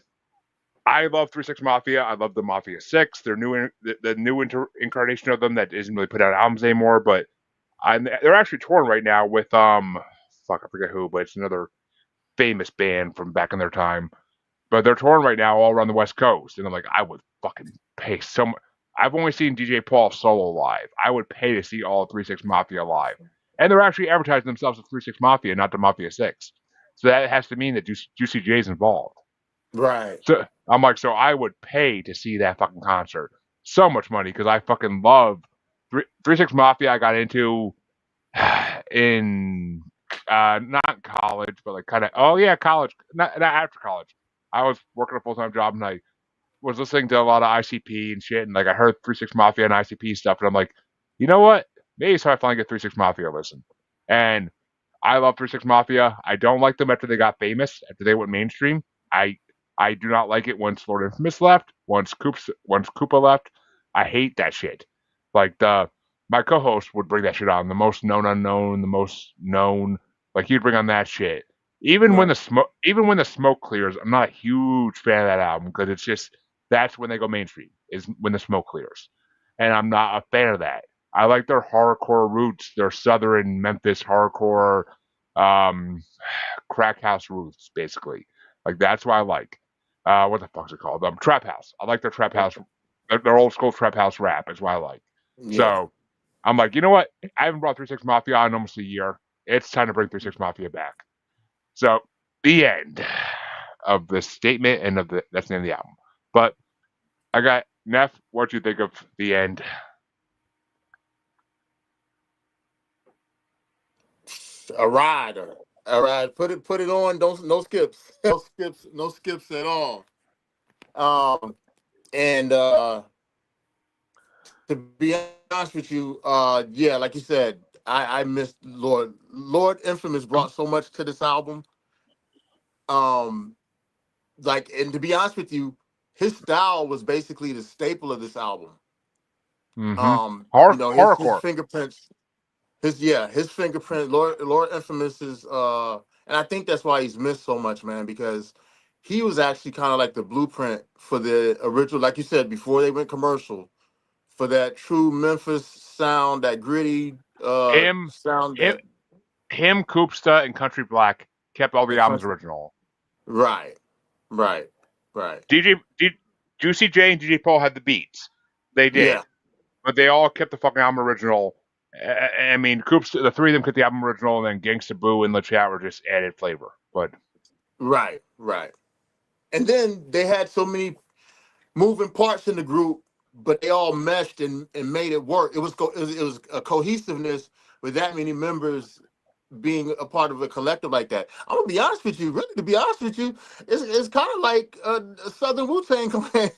I love 3-6 Mafia. I love the Mafia 6. They're the new incarnation of them that isn't really put out albums anymore, but they're actually touring right now with fuck, I forget who, but it's another famous band from back in their time. But they're touring right now all around the West Coast, and I'm like, I would fucking pay so much. I've only seen DJ Paul solo live. I would pay to see all 3-6 Mafia live, and they're actually advertising themselves as 3-6 Mafia, not the Mafia 6. So that has to mean that Juicy J's involved. Right. So I'm like, so I would pay to see that fucking concert. So much money because I fucking love 3-6 Mafia. I got into in not college, but like kind of college, not after college. I was working a full time job and I was listening to a lot of ICP and shit, and like I heard 3-6 Mafia and ICP stuff, and I'm like, you know what? Maybe it's time I finally get 3-6 Mafia to listen. And I love 3-6 Mafia. I don't like them after they got famous, after they went mainstream. I I do not like it once Lord Infamous left, once Koopa left. I hate that shit. Like the my co-host would bring that shit on. The most known unknown, the most known. Like he'd bring on that shit. Right. Even when the smoke clears, I'm not a huge fan of that album because it's just that's when they go mainstream is when the smoke clears, and I'm not a fan of that. I like their hardcore roots, their southern Memphis hardcore, um, crack house roots, basically. Like that's what I like. What the fuck's it called? Trap house. I like their trap house. Their old school trap house rap is what I like. Yeah. So I'm like, you know what? I haven't brought 3-6 Mafia on in almost a year. It's time to bring 3-6 Mafia back. So the end of the statement and that's the end of the album. But I got Neff. What do you think of the end? A rider. A ride. Put it on. Don't no skips. No skips. No skips at all. And to be honest with you, yeah, like you said, I missed Lord. Lord Infamous brought so much to this album. Um, like, and to be honest with you, his style was basically the staple of this album. Mm-hmm. His Horrorcore. fingerprints, his fingerprint. Lord Infamous is, and I think that's why he's missed so much, man, because he was actually kind of like the blueprint for the original, like you said, before they went commercial, for that true Memphis sound, that gritty Him, sound him, that him, Koopsta, and Country Black kept all the and albums country. original. Right, right, right. Juicy J and DJ Paul had the beats. They Yeah, did, but they all kept the fucking album original. I mean, Koopsta, the three of them kept the album original, and then Gangsta Boo and LeChat were just added flavor. But right, right. And then they had so many moving parts in the group, but they all meshed and made it work. It was a cohesiveness with that many members being a part of a collective like that. I'm gonna be honest with you. Really, to be honest with you, it's kind of like a Southern Wu Tang Clan,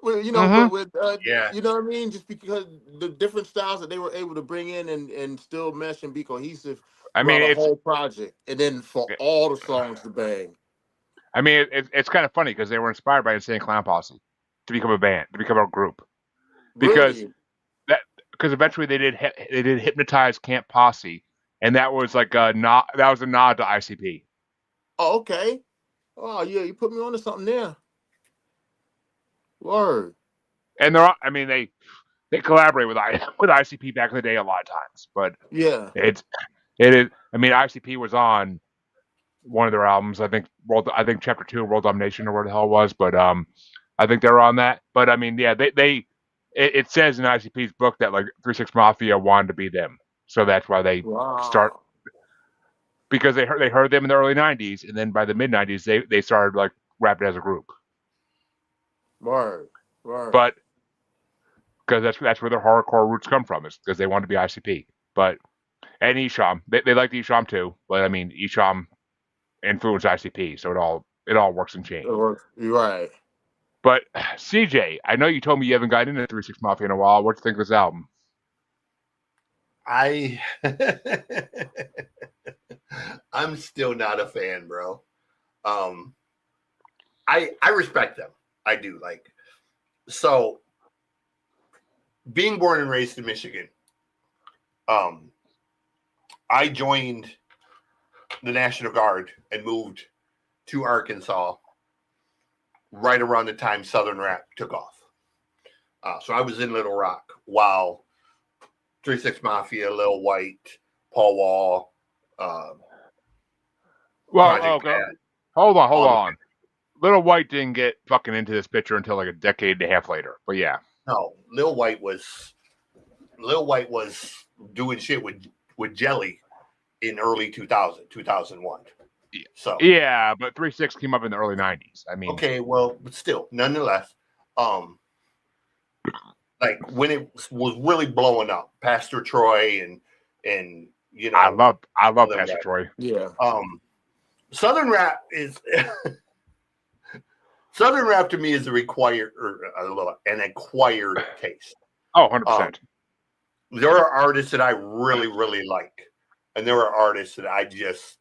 with, mm-hmm. Yeah. you know what I mean. Just because the different styles that they were able to bring in and still mesh and be cohesive I mean, throughout a whole project, and then for all the songs to bang. it's kind of funny because they were inspired by Insane Clown Posse to become a band, to become a group, because Really? that because eventually they did Hypnotize Camp Posse, and that was like that was a nod to ICP. Oh, okay. Oh yeah, you put me onto something there. Word. And they collaborate with with ICP back in the day a lot of times, but Yeah. it's it is. I mean, ICP was on one of their albums. I think Chapter Two, World Domination, or where the hell it was, but I think they were on that. But I mean, yeah, it says in ICP's book that like 3 6 Mafia wanted to be them, so that's why they start Wow. because they heard them in the early '90s, and then by the mid '90s they started like rapping as a group. Word. Word. But because that's where their hardcore roots come from, is because they want to be ICP. But and Esham, they like Esham too, but I mean Esham influenced ICP, so it all works in chain. You're right. But CJ, I know you told me you haven't gotten into 3 6 Mafia in a while. What do you think of this album? I I'm still not a fan, bro. I respect them. I do. Like, so being born and raised in Michigan, I joined the National Guard and moved to Arkansas right around the time Southern rap took off. So I was in Little Rock while 3 6 Mafia, Lil White, Paul Wall, Well, Project okay. Pat, Hold all the on. Little White didn't get fucking into this picture until like a decade and a half later. But yeah. no, Lil White was doing shit with Jelly in early 2001. So Yeah, but 3 6 came up in the early '90s. I mean, okay, well, but still, nonetheless, like when it was really blowing up, Pastor Troy and I love Pastor rap. Troy. Yeah. Southern rap is Southern rap to me is an acquired taste. Oh, 100%. There are artists that I really, really like, and there are artists that I just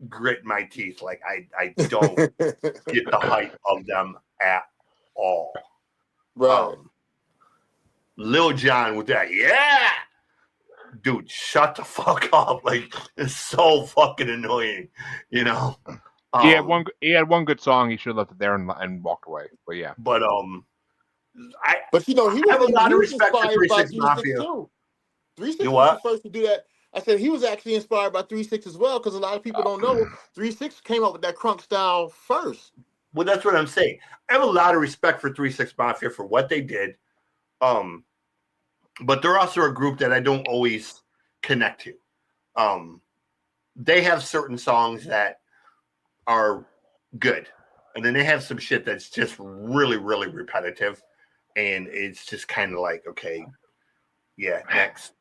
grit my teeth. Like I don't get the hype of them at all. Right. Lil Jon with that, yeah, dude, shut the fuck up! Like, it's so fucking annoying, you know. He had one good song. He should have left it there and walked away. But yeah. But But he I have a lot he of was respect for inspired 3 by 6 3 6 Mafia. too. 3 6 You was the what? first to do that. I said he was actually inspired by 3 6 as well, because a lot of people don't know 3 6 came up with that crunk style first. Well, that's what I'm saying. I have a lot of respect for 3 6 Mafia for what they did. But they're also a group that I don't always connect to. They have certain songs that are good, and then they have some shit that's just really, really repetitive, and it's just kind of like, okay, yeah, next.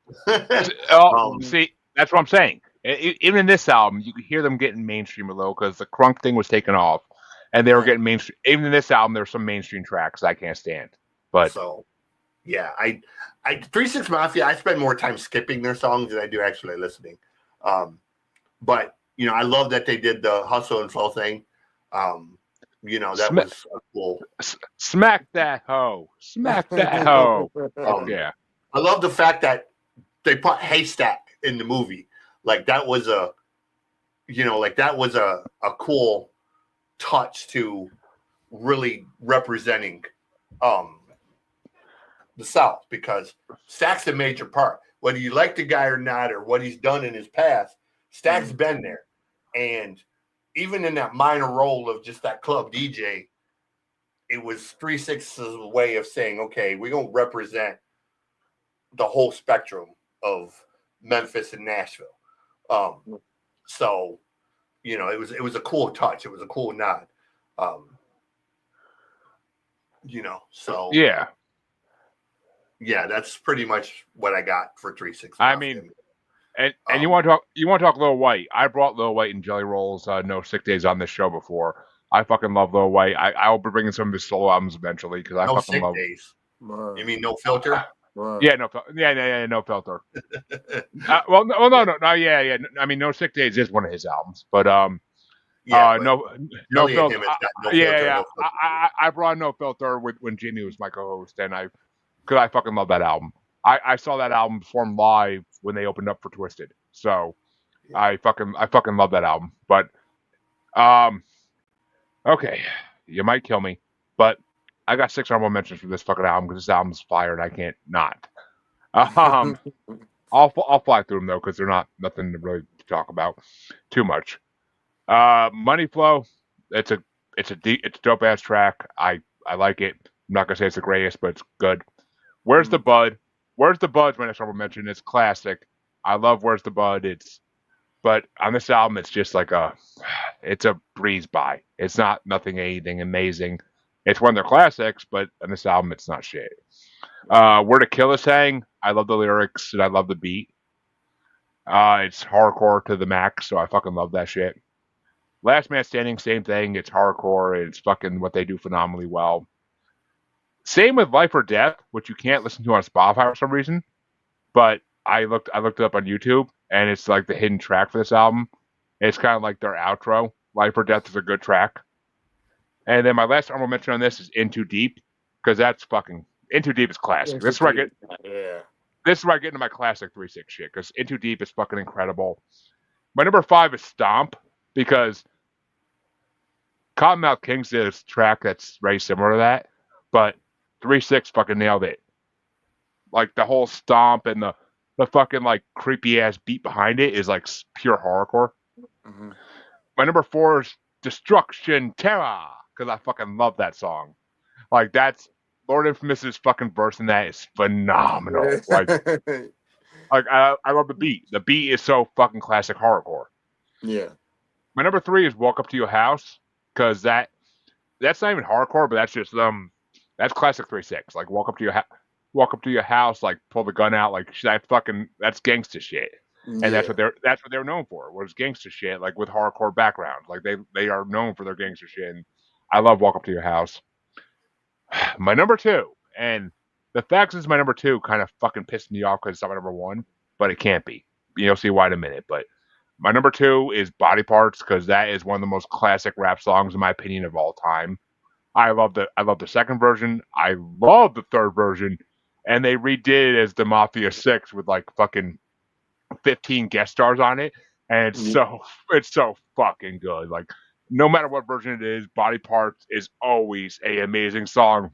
See, that's what I'm saying. Even in this album, you could hear them getting mainstream a little because the crunk thing was taken off, and they were getting mainstream. Even in this album, there's some mainstream tracks I can't stand. But so, yeah, I 3 6 Mafia, I spend more time skipping their songs than I do actually listening. But I love that they did the hustle and flow thing. That was cool. Smack that hoe. Smack that hoe. Yeah. I love the fact that they put Haystack in the movie. Like that was a cool touch to really representing the South, because Stack's a major part. Whether you like the guy or not, or what he's done in his past, Stack's been there. And even in that minor role of just that club DJ, it was 3-6's way of saying, okay, we're going to represent the whole spectrum of Memphis and Nashville. So, you know, it was a cool touch. It was a cool nod. You know, so yeah, that's pretty much what I got for 3-6. I mean, and you want to talk Lil White? I brought Lil White and Jelly Rolls No Sick Days on this show before. I fucking love Lil White. I'll be bringing some of his solo albums eventually because I No fucking Sick love. Days. You mean No Filter? Yeah, no filter. No, yeah. I mean, No Sick Days is one of his albums, but no filter. Yeah. I brought No Filter when Jimmy was my co-host, and because I fucking love that album. I saw that album perform live when they opened up for Twisted, so I fucking love that album. But okay, you might kill me, but I got 6 honorable mentions for this fucking album because this album's fire and I can't not. I'll fly through them though because they're nothing to really talk about too much. Money Flow, it's a dope ass track. I like it. I'm not gonna say it's the greatest, but it's good. Where's the Bud? Where's the Bud's my next honorable mention. It's classic. I love Where's the Bud. But on this album, it's just like it's a breeze by. It's not anything amazing. It's one of their classics, but on this album, it's not shit. Where to Kill Us Hang, I love the lyrics and I love the beat. It's hardcore to the max, so I fucking love that shit. Last Man Standing, same thing. It's hardcore. It's fucking what they do phenomenally well. Same with Life or Death, which you can't listen to on Spotify for some reason. But I looked it up on YouTube, and it's like the hidden track for this album. It's kind of like their outro. Life or Death is a good track. And then my last honorable mention on this is In Too Deep, because that's fucking In Too Deep is classic. This is where I get into my classic 3-6 shit, because In Too Deep is fucking incredible. My number 5 is Stomp, because Cottonmouth Kings did a track that's very similar to that, but 3-6 fucking nailed it. Like the whole stomp and the fucking like creepy ass beat behind it is like pure hardcore. My number 4 is Destruction Terror, because I fucking love that song. Like that's Lord Infamous's fucking verse in that is phenomenal. Like I love the beat. The beat is so fucking classic hardcore. Yeah. My number 3 is Walk Up to Your House, because that's not even hardcore, but that's just that's classic 3-6. Like walk up to your house, like pull the gun out, like that's gangsta shit. And that's what they're known for, was gangsta shit, like with hardcore background. Like they are known for their gangster shit. And I love Walk Up to Your House. My number 2, and the fact is my number 2 kind of fucking pissed me off because it's not my number 1, but it can't be. You'll see why in a minute. But my number 2 is Body Parts, because that is one of the most classic rap songs in my opinion of all time. I love the second version. I love the third version, and they redid it as the Mafia 6 with like fucking 15 guest stars on it, and it's so fucking good. Like no matter what version it is, Body Parts is always a amazing song,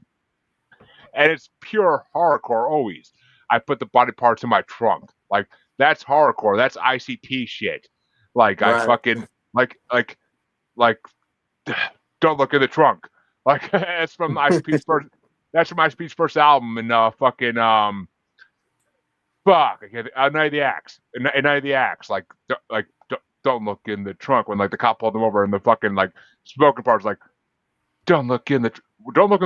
and it's pure hardcore always. I put the body parts in my trunk. Like that's hardcore. That's ICP shit. Like I fucking like don't look in the trunk. Like that's from ICP's first. That's from ICP's first album, and fucking fuck. Night of the Axe. Night of the Axe. Don't look in the trunk when like the cop pulled them over, and the fucking like spoken part's like, don't look in the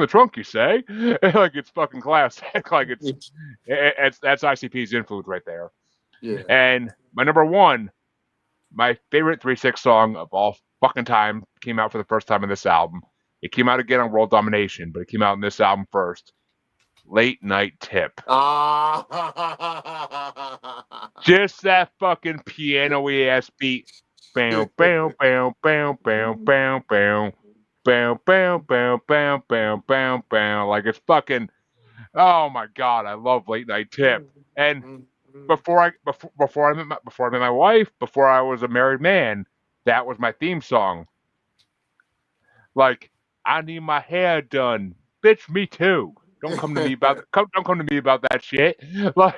trunk. You say like it's fucking classic. Like it's that's ICP's influence right there. Yeah. And my number 1, my favorite 3-6 song of all fucking time, came out for the first time in this album. It came out again on World Domination, but it came out in this album first. Late Night Tip. Just that fucking piano-y ass beat. Bam, bam, bam, bam, bam, bam, bam. Bam, bam, bam, bam, bam, bam, bam. Like it's fucking. Oh my god, I love Late Night Tip. And before I met my wife, before I was a married man, that was my theme song. Like I need my hair done, bitch. Me too. Don't come to me about don't come to me about that shit. Like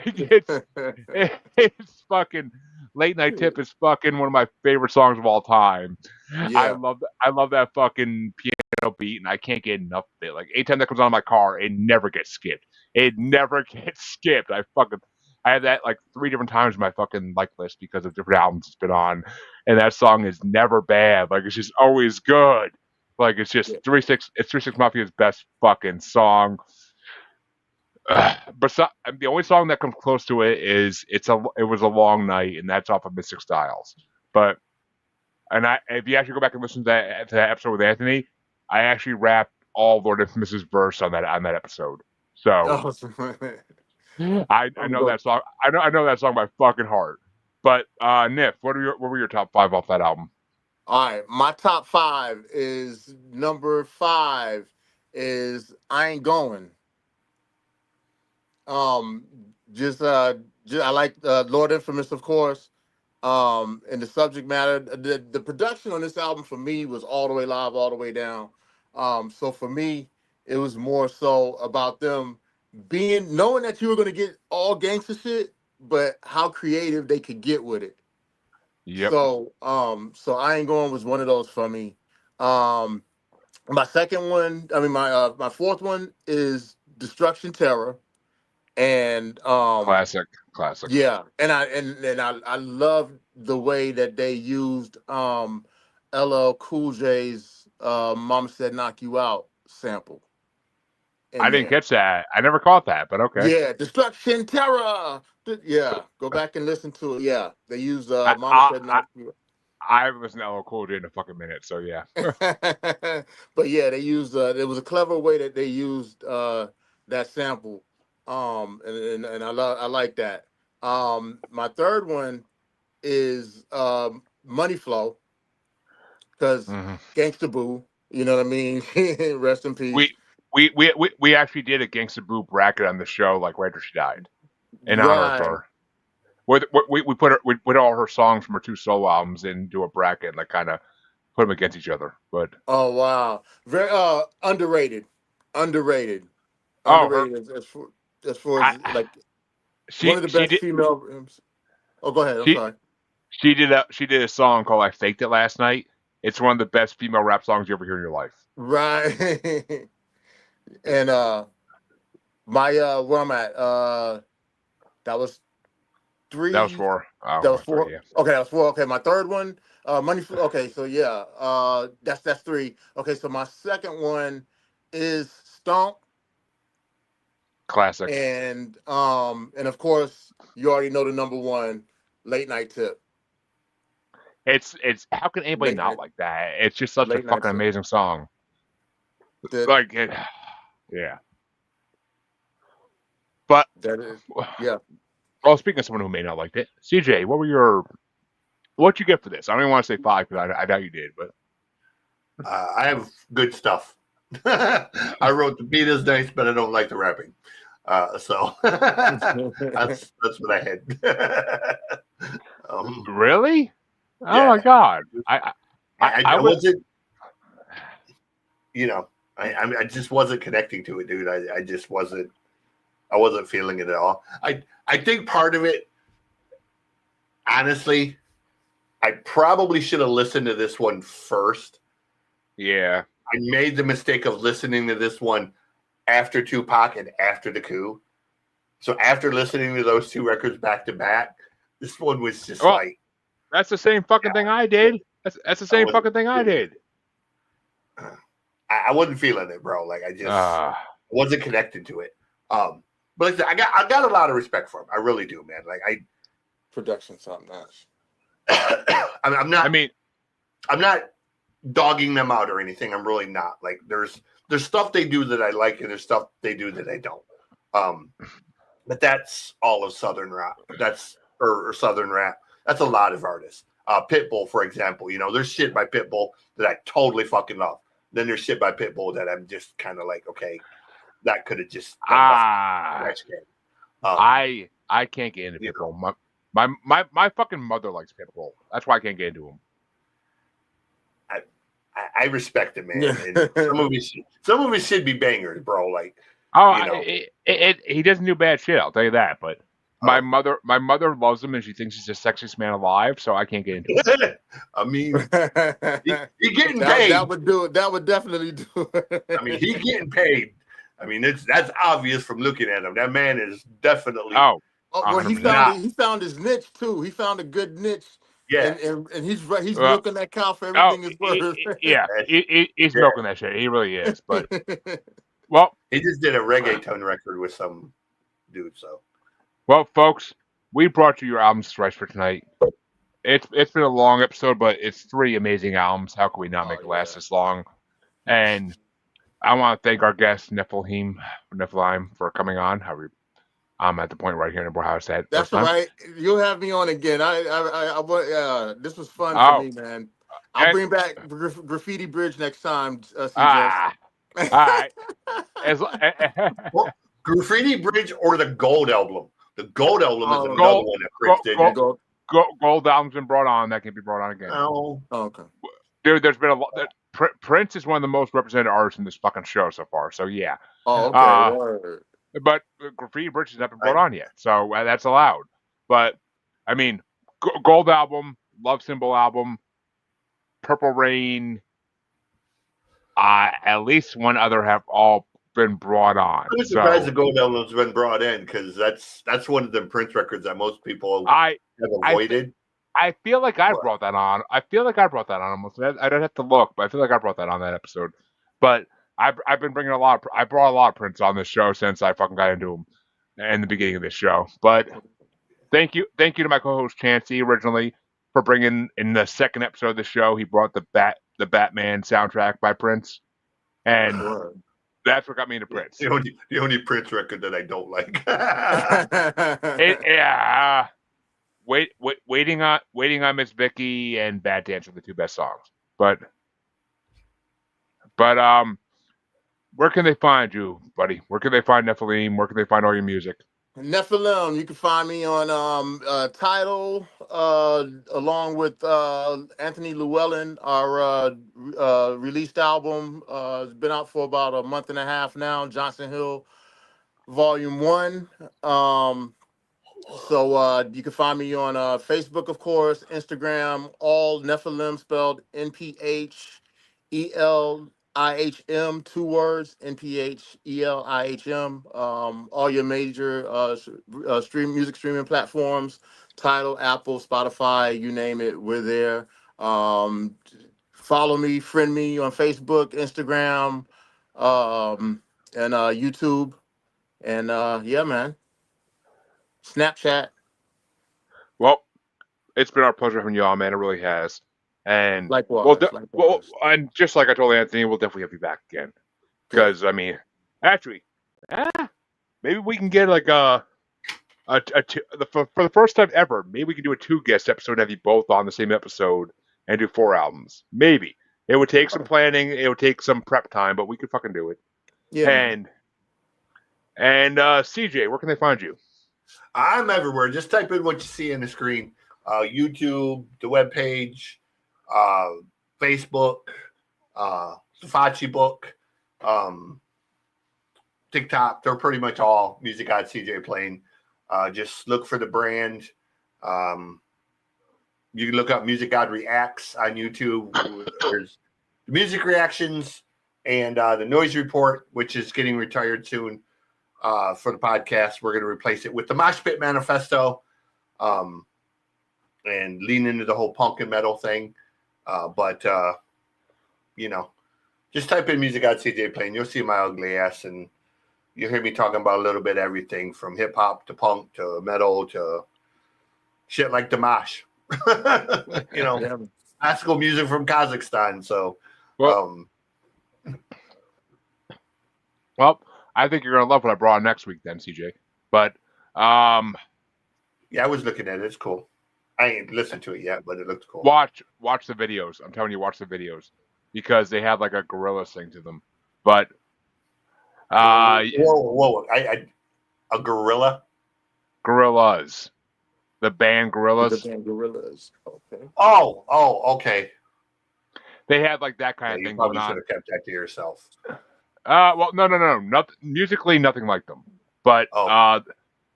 it's fucking Late Night Tip is fucking one of my favorite songs of all time. Yeah. I love that fucking piano beat, and I can't get enough of it. Like anytime that comes on in my car, it never gets skipped. It never gets skipped. I have that like 3 different times in my fucking like list because of different albums it's been on, and that song is never bad. Like it's just always good. Like it's just Yeah. 3 6. It's 3 6 Mafia's best fucking song. But the only song that comes close to it is it was a long night, and that's off of Mystic Styles. But if you actually go back and listen to that episode with Anthony, I actually rapped all Lord Infamous's verse on that episode. So Oh, I I'm know go. that song. I know that song by fucking heart. But Nif, what were your top 5 off that album? All right, my top five is number five is I ain't going. Um, just I like Lord Infamous, of course. And the subject matter, the production on this album for me was all the way live, all the way down. So for me, it was more so about them being knowing that you were gonna get all gangster shit, but how creative they could get with it. Yep, So I ain't going was one of those for me. Um, my second one, I mean my fourth one is Destruction Terror, and classic, classic. yeah, and I love the way that they used LL Cool J's "Mama Said Knock You Out" sample I in didn't there. catch that. I never caught that, but okay. Yeah, Destruction Terror. Yeah, go back and listen to it. Yeah, they used I "Mama I Said I, Knock You." I haven't listened to LL Cool J in a fucking minute, so yeah. But yeah, they used it was a clever way that they used that sample. And I like that. My third one is Money Flow, because hmm Gangsta Boo, you know what I mean? Rest in peace. We we actually did a Gangsta Boo bracket on the show like right after she died in honor of Right. her. We put all her songs from her 2 solo albums into a bracket, like kind of put them against each other. But Oh wow. Very underrated. Underrated. oh, her Underrated as far as I like one of the she best did female oh, go ahead. I'm she sorry. she did a song called "I Faked It Last Night." It's one of the best female rap songs you ever hear in your life. Right. And my where I'm at, that was That was three. for That was oh four. three, yeah. Okay, that was four. Okay, my third one, Money Flow. Okay, so yeah, that's three. Okay, so my second one is Stomp, Classic. and of course you already know the number one, Late Night Tip. It's how can anybody Late not Night, like that? It's just such a Late Night fucking Tip. amazing song. That Like it, yeah. But that is, yeah. well, speaking of someone who may not like it, CJ, what'd you get for this? I don't even want to say 5 because I doubt you did, but I have good stuff. I wrote the beat is nice, but I don't like the rapping. So that's what I had. really? Oh my Yeah, god! I Would. wasn't, I just wasn't connecting to it, dude. I just wasn't. I wasn't feeling it at all. I think part of it, honestly, I probably should have listened to this one first. Yeah. I made the mistake of listening to this one after Tupac and after the coup. So after listening to those 2 records back to back, this one was just Well, like, that's the same fucking thing I did. That's the I same wasn't fucking thing I feeling did. it. I wasn't feeling it, bro. Like I just Uh, wasn't connected to it. But like I said, I got a lot of respect for him. I really do, man. Like Production something else. I'm I not mean, dogging them out or anything. I'm really not. Like there's stuff they do that I like, and there's stuff they do that I don't. But that's all of Southern rap. That's or Southern rap. That's a lot of artists. Pitbull, for example. There's shit by Pitbull that I totally fucking love. Then there's shit by Pitbull that I'm just kind of like, okay, that could have just been left in the trash can. I can't get into You know, Pitbull. My fucking mother likes Pitbull. That's why I can't get into him. I respect it, man. And some of his should be bangers, bro. Like Oh, You know, he doesn't do bad shit. I'll tell you that. But my uh, mother loves him, and she thinks he's the sexiest man alive. So I can't get into him. I mean, he getting That paid. would do it. That would definitely do I mean, it. he getting paid. I mean, that's obvious from looking at him. That man is definitely Oh, Oh, well, 100%. not. he found his niche too. He found a good niche, Yeah, and he's Well, milking that cow for oh, everything it's worth. yeah, that's, he's yeah. milking that shit. He really is. But well, He just did a reggaeton record with some dude. So folks, we brought you your albums thrice for tonight. It's been a long episode, but it's 3 amazing albums. How can we not Oh make it last yeah, this long? And I want to thank our guest Nephilim for coming on. I'm at the point right here in how I said it first that's all time. right. You'll have me on again. This was fun for Oh, me, man. I'll and bring back Graffiti Bridge next time, CJ. all right. As well, Graffiti Bridge or the Gold album. The Gold album is Oh, another gold, one that Prince gold, did. the gold, gold. gold album's been brought on. That can be brought on again. Oh, Oh, okay. Dude, there's been a lot. Prince is one of the most represented artists in this fucking show so far. So yeah. Oh, okay. Uh, Word. but Graffiti Bridge has not been I, brought on yet, so that's allowed. But I mean, Gold album, Love Symbol album, Purple Rain, at least one other have all been brought on. I'm surprised the So Gold album's been brought in because that's one of the Prince records that most people I have I th- avoided. I feel like I But brought that on. I feel like I brought that on almost. I don't have to look, but I feel like I brought that on that episode. But I've been bringing a lot. I brought a lot of Prince on this show since I fucking got into him in the beginning of this show. But thank you to my co-host Chancey originally for bringing in the second episode of the show. He brought the Batman soundtrack by Prince, and Word. that's what got me into Prince. the only Prince record that I don't like. Yeah, waiting on Miss Vicky and Bad Dance are the 2 best songs. But where can they find you, buddy? Where can they find Nephilim? Where can they find all your music? Nephilim, you can find me on Tidal, along with Anthony Llewellyn. Our released album has been out for about a month and a half now. Johnson Hill, Volume 1. So you can find me on Facebook, of course, Instagram, all Nephilim, spelled NPHELIHM, 2 words, NPHELIHM. All your major music streaming platforms, Tidal, Apple, Spotify, you name it, we're there. Um, Follow me, friend me on Facebook, Instagram, and YouTube. And yeah, man, Snapchat. Well, it's been our pleasure having you on, man. It really has. And Likewise, likewise. and just like I told Anthony, we'll definitely have you back again. Good. Because I mean, actually, maybe we can get like for the first time ever. Maybe we can do a 2 guest episode and have you both on the same episode and do 4 albums. Maybe it would take some planning. It would take some prep time, but we could fucking do it. Yeah, man. And CJ, where can they find you? I'm everywhere. Just type in what you see on the screen. YouTube, the webpage, Facebook, Safachi Book, TikTok. They're pretty much all Music God CJ playing. Just look for the brand. You can look up Music God Reacts on YouTube. There's the music reactions and the noise report, which is getting retired soon for the podcast. We're going to replace it with the Mosh Pit Manifesto and lean into the whole punk and metal thing. But just type in Music God CJ playing. You'll see my ugly ass, and you'll hear me talking about a little bit of everything from hip hop to punk to metal to shit like Damash. Yeah. Classical music from Kazakhstan. So, Well, I think you're gonna love what I brought next week, then, CJ. But yeah, I was looking at it. It's cool. I ain't listened to it yet, but it looks cool. watch the videos. I'm telling you, watch the videos because they have like a gorilla sing to them. But whoa! A gorilla? Gorillas, the band Gorillas. The Gorillas. Okay. Oh, okay. They had like that kind of You thing probably going should on. have kept that to yourself. Well, no, nothing musically, nothing like them. But Oh,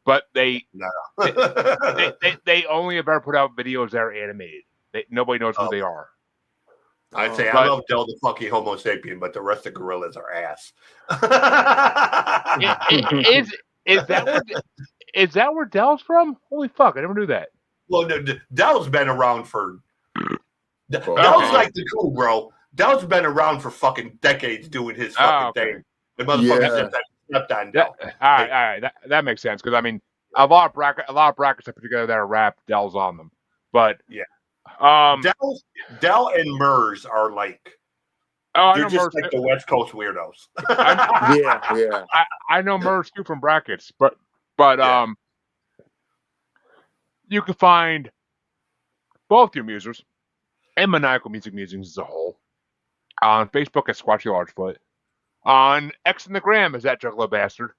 but they no. they, they only have ever put out videos that are animated. Nobody knows who Oh, they are. I'd say I But love Del the fucking Homo sapien, but the rest of gorillas are ass. is that where Dell's from? Holy fuck! I never knew that. Well, no, Dell's been around for. Dell's Okay. like the cool, bro. Dell's been around for fucking decades doing his fucking Okay. thing. The motherfuckers Yeah. that stepped on That, Dell. all right. That makes sense because I mean, a lot of brackets I put together that are rap. Dell's on them, but Yeah. um, Dell and Murs are like I they're know just Merz. like the West Coast weirdos. Yeah. I know Merz too from brackets, but Yeah. you can find both your musers and Maniacal Music Musings as a whole on Facebook at Squatchy Largefoot, on X and the Gram as that Juggalo Bastard,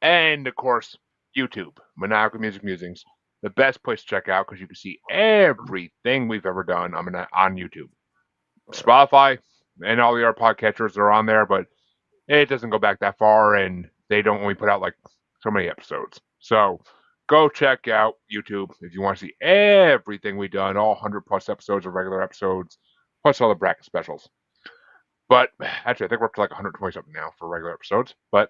and of course YouTube Maniacal Music Musings, the best place to check out because you can see everything we've ever done on YouTube. Spotify and all the other podcatchers are on there, but it doesn't go back that far, and they don't only put out like so many episodes. So go check out YouTube if you want to see everything we've done, all 100 plus episodes of regular episodes, plus all the bracket specials. But actually, I think we're up to like 120 something now for regular episodes. But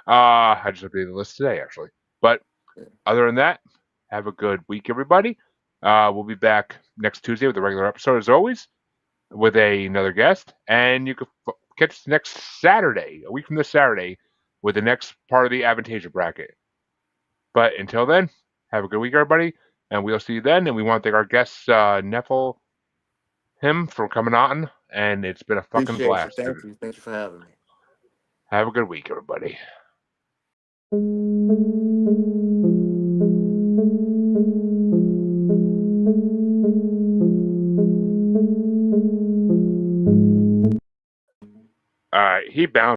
I just updated the list today, actually. But other than that, have a good week, everybody. We'll be back next Tuesday with a regular episode, as always, with another guest. And you can catch us next Saturday, a week from this Saturday, with the next part of the Avantasia bracket. But until then, have a good week, everybody. And we'll see you then. And we want to thank our guest, Neffel, him, for coming on. And it's been a fucking Appreciate you. blast. Thank you. Thank you for having me. Have a good week, everybody. All right, he bounced.